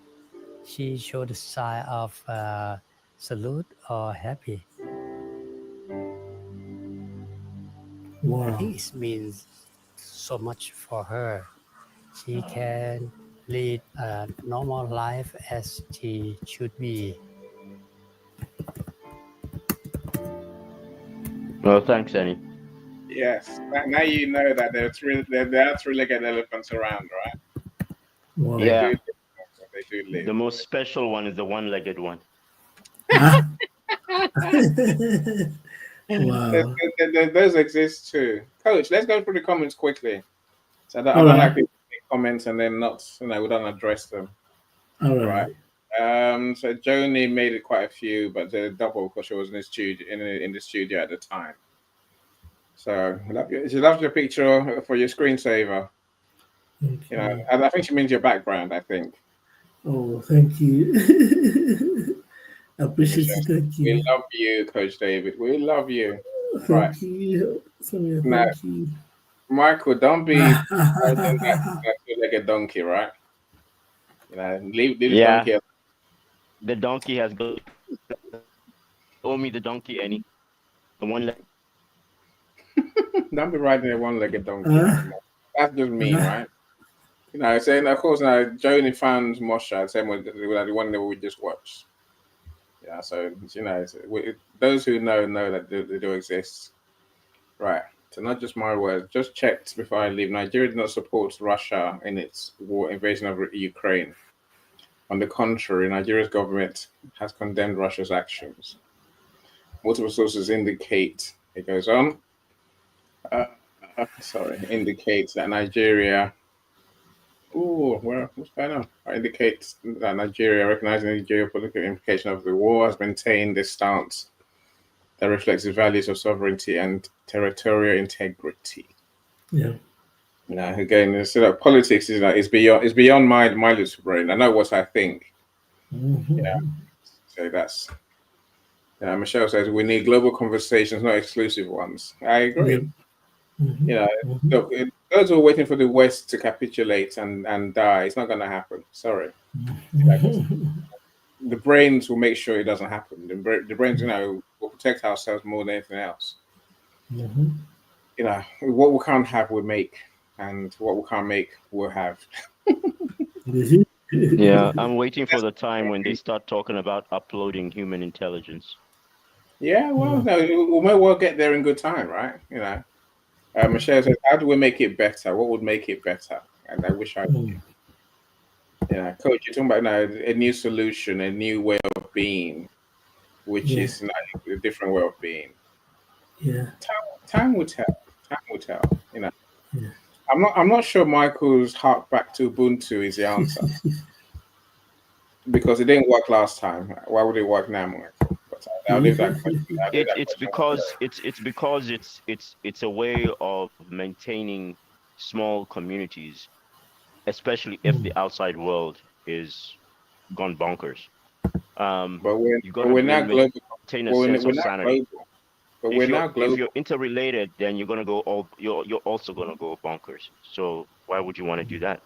She showed a sign of salute or happy. I Wow. think it means so much for her. She can lead a normal life as she should be. Well, thanks, Annie. Yes. Now you know that there are three-legged elephants around, right? Wow. They Yeah, do. They do live. the most special one is the one-legged one. Ah. There's- Wow. those exist too. Coach, let's go through the comments quickly. So I All don't like right. people to make comments and then not, we don't address them. All Right. right. So Joni made it quite a few, but the double because she was in the studio in the studio at the time. So she loves your picture for your screensaver. Thank You know, you. and I think she means your background. I think. Oh, thank you. I appreciate Michelle, it. Thank we you. love you, Coach David. We love you. Right Thank you. Samia, now, thank you. Michael, don't be riding that two-legged donkey, right? You know, leave the Yeah, donkey. the donkey has got. Owe me the donkey, Annie. The one. Don't be riding a one-legged donkey. That's just mean, right? You know, saying of course now Joni found Mosha, same with the one that we just watched. Yeah, so you know, those who know that they do exist, right? So not just my words. Just checked before I leave. Nigeria does not support Russia in its war invasion of Ukraine. On the contrary, Nigeria's government has condemned Russia's actions. Multiple sources indicate. It goes on. Indicates that Nigeria. What's going on? Indicates that Nigeria, recognizing the geopolitical implication of the war, has maintained a stance that reflects the values of sovereignty and territorial integrity. Yeah. You know, again, so politics is beyond my little brain. I know what I think. Mm-hmm. Yeah. So that's. Michelle says we need global conversations, not exclusive ones. I agree. Yeah. Mm-hmm. You know, look, those who are waiting for the West to capitulate and die, it's not going to happen. Sorry. The brains will make sure it doesn't happen. The brains, will protect ourselves more than anything else. Mm-hmm. You know, what we can't have, we make, and what we can't make, we'll have. Yeah, I'm waiting for the time when they start talking about uploading human intelligence. Yeah, well, no, we may well get there in good time, right? You know, Michelle says, "How do we make it better? What would make it better?" And I wish I knew. Yeah, Coach, you're talking about now a new solution, a new way of being, which is a different way of being. Yeah. Time will tell. Time will tell. You know, I'm not sure Michael's hark back to Ubuntu is the answer because it didn't work last time. Why would it work now, Michael? But I'll leave that question. It's because it's a way of maintaining small communities, especially if the outside world is gone bonkers. But we're we're now global. Maintain a sense of sanity. Global. But we're now global. If you're interrelated, then you're gonna go you're also gonna go bonkers. So why would you want to do that?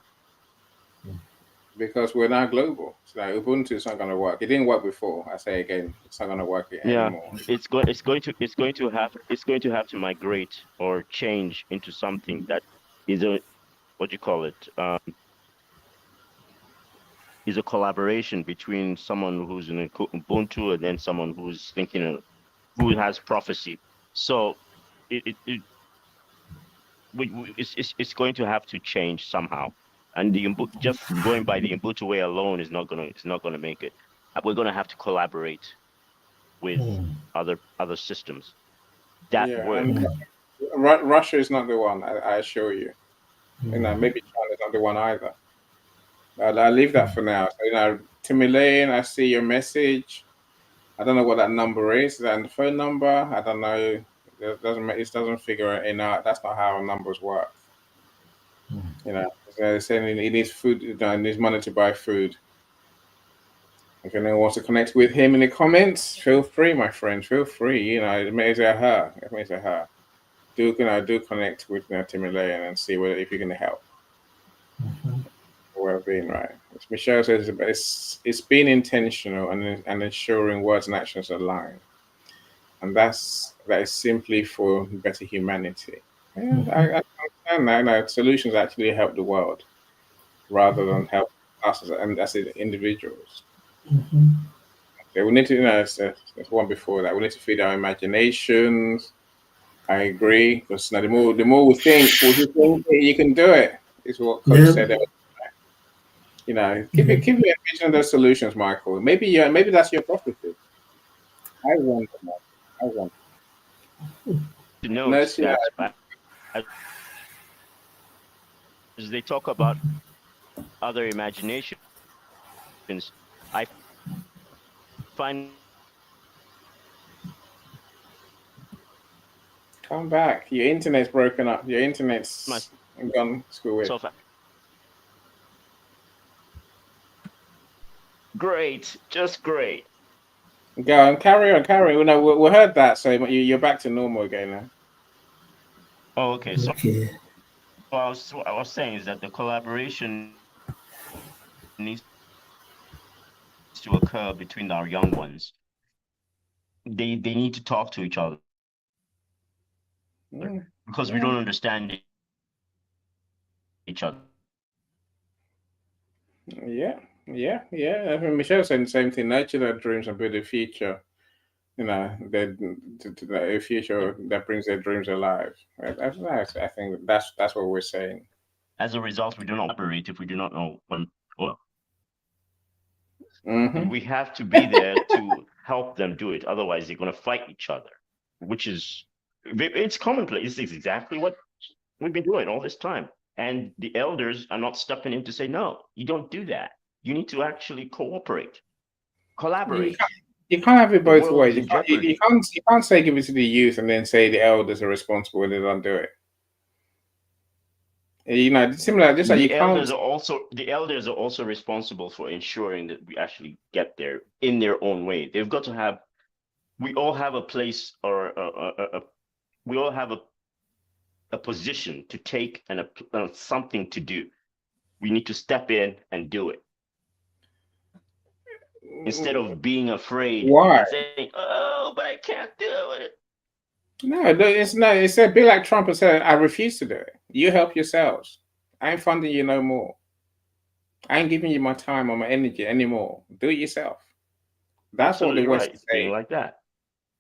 Because we're now global. So Ubuntu is not going to work. It didn't work before. I say again, it's not going to work anymore. It's going to have to migrate or change into something that is is a collaboration between someone who's in Ubuntu and then someone who's who has prophecy. So it's going to have to change somehow. And just going by the Ubuntu way alone is not gonna make it. We're gonna have to collaborate with other systems that work. Russia is not the one. I assure you. You know, maybe China is not the one either. I'll leave that for now. So, you know, Timilean, I see your message. I don't know what that number is. And the phone number, I don't know. It doesn't figure it out. That's not how numbers work. You know, they're saying he needs food, he needs money to buy food. If anyone wants to connect with him in the comments, feel free, my friend. Feel free. You know, it may say her. It may say her. Do connect with Timilean and see if you can help. Well-being, right? As Michelle says, it's being intentional and ensuring words and actions align, and that is simply for better humanity. Yeah, I understand that. No, solutions actually help the world rather than help us as individuals. Mhm. Okay, we need to, there's one before that. We need to feed our imaginations. I agree, because now the more we think, you can do it. Is what Coach Yeah. said. Keep Yeah. it, keep your attention on those solutions, Michael. Maybe that's your prophecy. I wonder, Michael. I wonder. To note Notice, that as they talk about other imaginations, I find come back. Your internet's broken up. Your internet's gone screw with. myself great, just great. Go on, carry on, carry on. No, we heard that, so you're back to normal again now. Oh, okay. So Okay. what I was saying is that the collaboration needs to occur between our young ones. They need to talk to each other because we don't understand each other. Yeah. I mean, Michelle saying the same thing. Nurture their dreams and build a future. A future that brings their dreams alive. That's nice. I think that's what we're saying. As a result, we do not operate if we do not know when. Well, we have to be there to help them do it. Otherwise, they're going to fight each other, which is it's commonplace. It's exactly what we've been doing all this time. And the elders are not stepping in to say, no, you don't do that. You need to actually cooperate, collaborate. You can't have it both world ways. is in You can't say give it to the youth and then say the elders are responsible when they don't do it. Similar. Just like The elders are also responsible for ensuring that we actually get there in their own way. They've got to have. We all have a place or we all have a position to take and something to do. We need to step in and do it instead of being afraid. Why? And saying, "Oh, but I can't do it." No, it's a bit like Trump said, I refuse to do it. You help yourselves. I ain't funding you no more. I ain't giving you my time or my energy anymore. Do it yourself. That's Absolutely what the West right. is It's being saying. like that.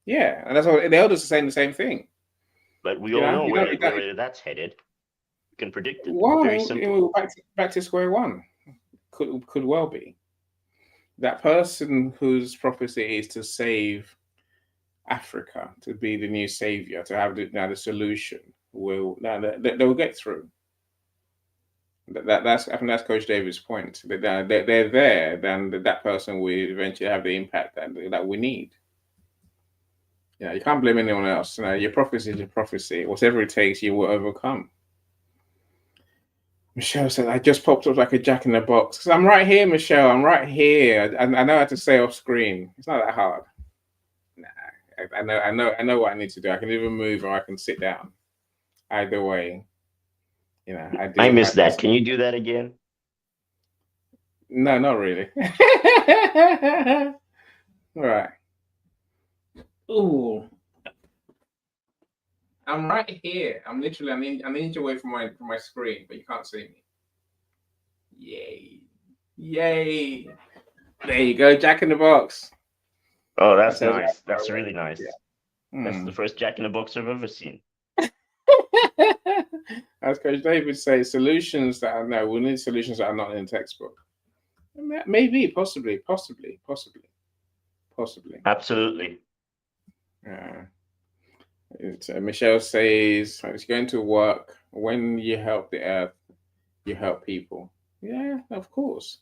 Yeah, and that's what the elders are saying the same thing. But we all know where that's headed. You can predict it. Well, Very simple. back to square one. Could well be. That person whose prophecy is to save Africa, to be the new savior, to have the solution, they will get through. I think that's Coach David's point. They're there, then that person will eventually have the impact that we need. You can't blame anyone else. Your prophecy is your prophecy. Whatever it takes, you will overcome. Michelle said, I just popped up like a jack in the box. Because I'm right here, Michelle. I'm right here. I know how to say off screen. It's not that hard. I know what I need to do. I can even move or I can sit down. Either way. I missed that. Can you do that again? No, not really. Right. Ooh. I'm right here. I'm literally I'm an inch away from my screen, but you can't see me. Yay. There you go, Jack in the Box. Oh, that's nice. That's really nice. Yeah. That's the first Jack in the Box I've ever seen. As Coach David says, we need solutions that are not in the textbook. Maybe, possibly. Absolutely. Michelle says it's going to work. When you help the earth, you help people. Yeah, of course.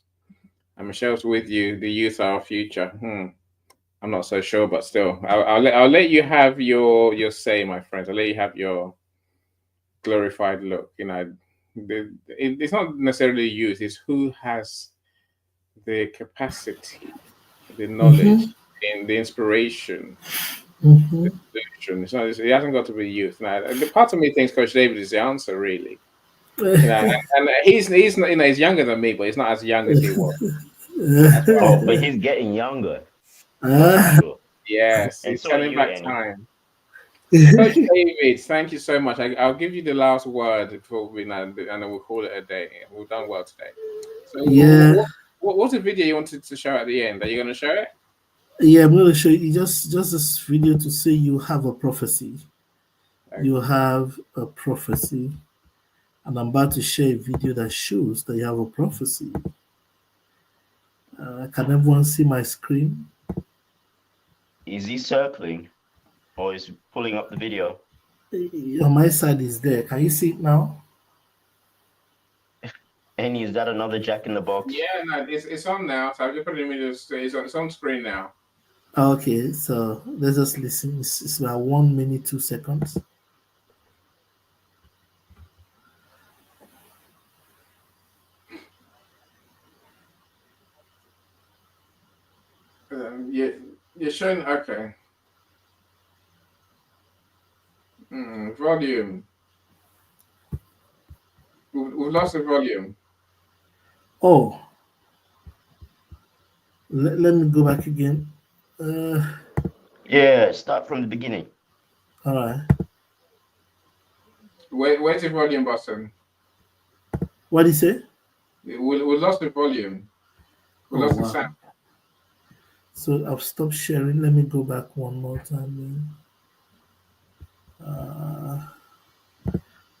And Michelle's with you. The youth are our future. I'm not so sure, but still, I'll let you have your say, my friends. I'll let you have your glorified look. It's not necessarily youth. It's who has the capacity, the knowledge, and the inspiration. The solution. It hasn't got to be youth. Now, the part of me thinks Coach David is the answer, really. And he's younger than me, but he's not as young as he was. Oh, but he's getting younger. Yes, and he's so are turning you, back Annie. time. Coach David, thank you so much. I'll give you the last word before we and then we'll call it a day. We've done well today. So Yeah. What's the video you wanted to show at the end? Are you going to show it? Yeah, I'm going to show you just this video to say you have a prophecy. Okay. You have a prophecy. And I'm about to share a video that shows that you have a prophecy. Can everyone see my screen? Is he circling or is he pulling up the video? On my side is there. Can you see it now? And is that another Jack in the Box? Yeah, no, it's on now. So I've just put it in it's on screen now. Okay, so let's just listen. It's about 1 minute, 2 seconds. You're showing, okay. Volume. We've lost the volume. Oh, let me go back again. Yeah, start from the beginning. All right. Where's the volume button? What did you say? We lost the volume. We lost the sound. So I've stopped sharing. Let me go back one more time.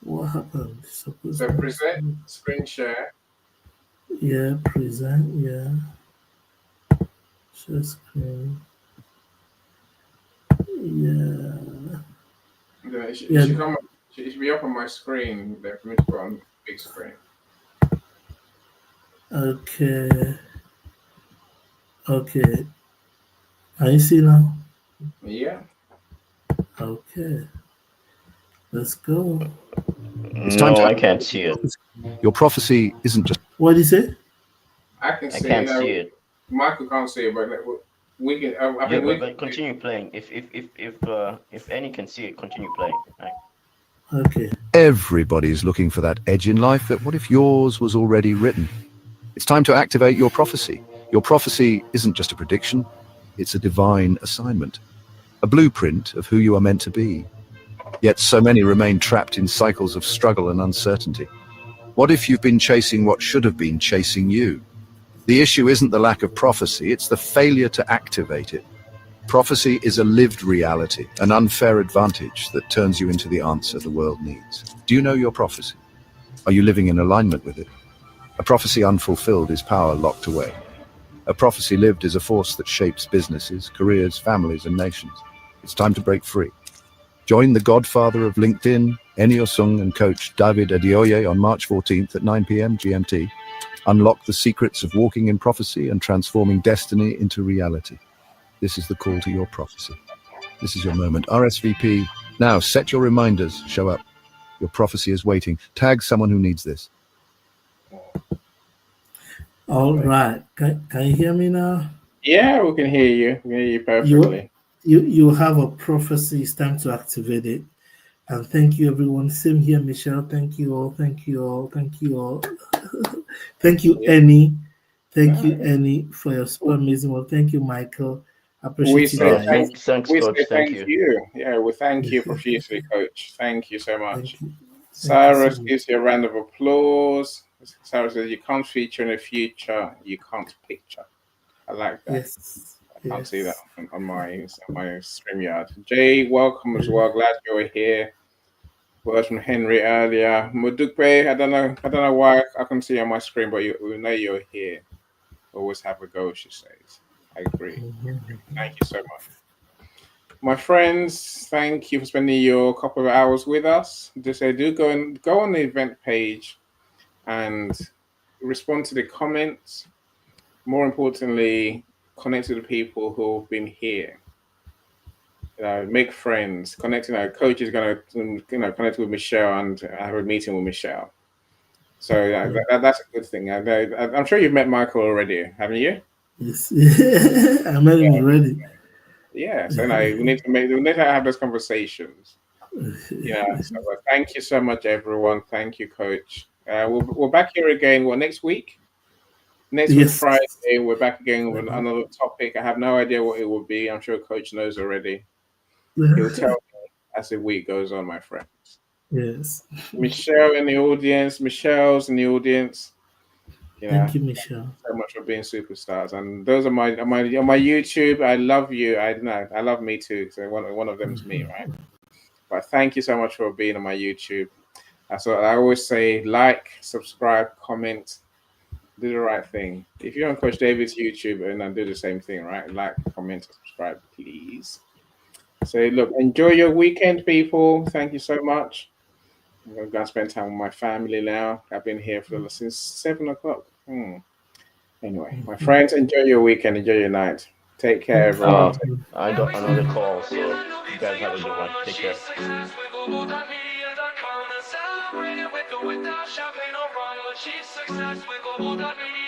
What happened? So present, screen share. Yeah, present. Yeah. Share screen. Yeah. It should be up on my screen there for me to put on big screen. Okay. Okay. Can you see now? Yeah. Okay. Let's go. No, I can't see it. Your prophecy isn't just. What did you say? I can see can't it. see it. Michael can't see it, but we can. But continue playing. If any can see it, continue playing. Right. Okay. Everybody's looking for that edge in life, but what if yours was already written? It's time to activate your prophecy. Your prophecy isn't just a prediction, it's a divine assignment, a blueprint of who you are meant to be. Yet so many remain trapped in cycles of struggle and uncertainty. What if you've been chasing what should have been chasing you? The issue isn't the lack of prophecy, it's the failure to activate it. Prophecy is a lived reality, an unfair advantage that turns you into the answer the world needs. Do you know your prophecy? Are you living in alignment with it? A prophecy unfulfilled is power locked away. A prophecy lived is a force that shapes businesses, careers, families, and nations. It's time to break free. Join the godfather of LinkedIn, Enio Sung, and coach David Adioye on March 14th at 9 p.m. GMT. Unlock the secrets of walking in prophecy and transforming destiny into reality. This is the call to your prophecy. This is your moment. RSVP. Now, set your reminders. Show up. Your prophecy is waiting. Tag someone who needs this. All right. Can you hear me now? Yeah, we can hear you. We can hear you perfectly. You have a prophecy. It's time to activate it. And thank you, everyone. Same here, Michelle. Thank you all. Thank you all. Thank you all. Thank you, Annie. Thank you, Annie, for your super amazing work. Thank you, Michael. I appreciate you guys. Thanks, Coach. Thank you. Yeah, we thank you profusely, Coach. Thank you so much. Cyrus gives you a round of applause. Cyrus says, you can't feature in the future, you can't picture. I like that. Yes. I can't see that on my StreamYard. Jay, welcome as well. Glad you're here. Words from Henry earlier. Mudukwe, I don't know why I can see on my screen, but we know you're here. Always have a go, she says. I agree. Thank you so much. My friends, thank you for spending your couple of hours with us. Just say, do go on the event page and respond to the comments. More importantly, connect to the people who have been here. Make friends. Coach is going to connect with Michelle and have a meeting with Michelle. So that's a good thing. I'm sure you've met Michael already, haven't you? Yes, I met him already. Yeah, so we need to have those conversations. Yeah. So thank you so much, everyone. Thank you, Coach. We're back here again. Next week? Next week, Friday, we're back again with another topic. I have no idea what it will be. I'm sure Coach knows already. He'll tell me as the week goes on, my friends. Yes. Michelle in the audience, Michelle's in the audience. Thank you, Michelle. Thank you so much for being superstars. And those are my YouTube. I love you. I love me too. So one of them is me, right? But thank you so much for being on my YouTube. That's what I always say: like, subscribe, comment, do the right thing. If you're on Coach David's YouTube, and I do the same thing, right? Like, comment, subscribe, please. So look, enjoy your weekend, people. Thank you so much. I'm going to go and spend time with my family now. I've been here since 7 o'clock. Anyway, my friends, enjoy your weekend. Enjoy your night. Take care, everyone. I got another call, so you guys have a good one. Take care. Celebrate it with or without champagne or rum. Achieve success with global.media.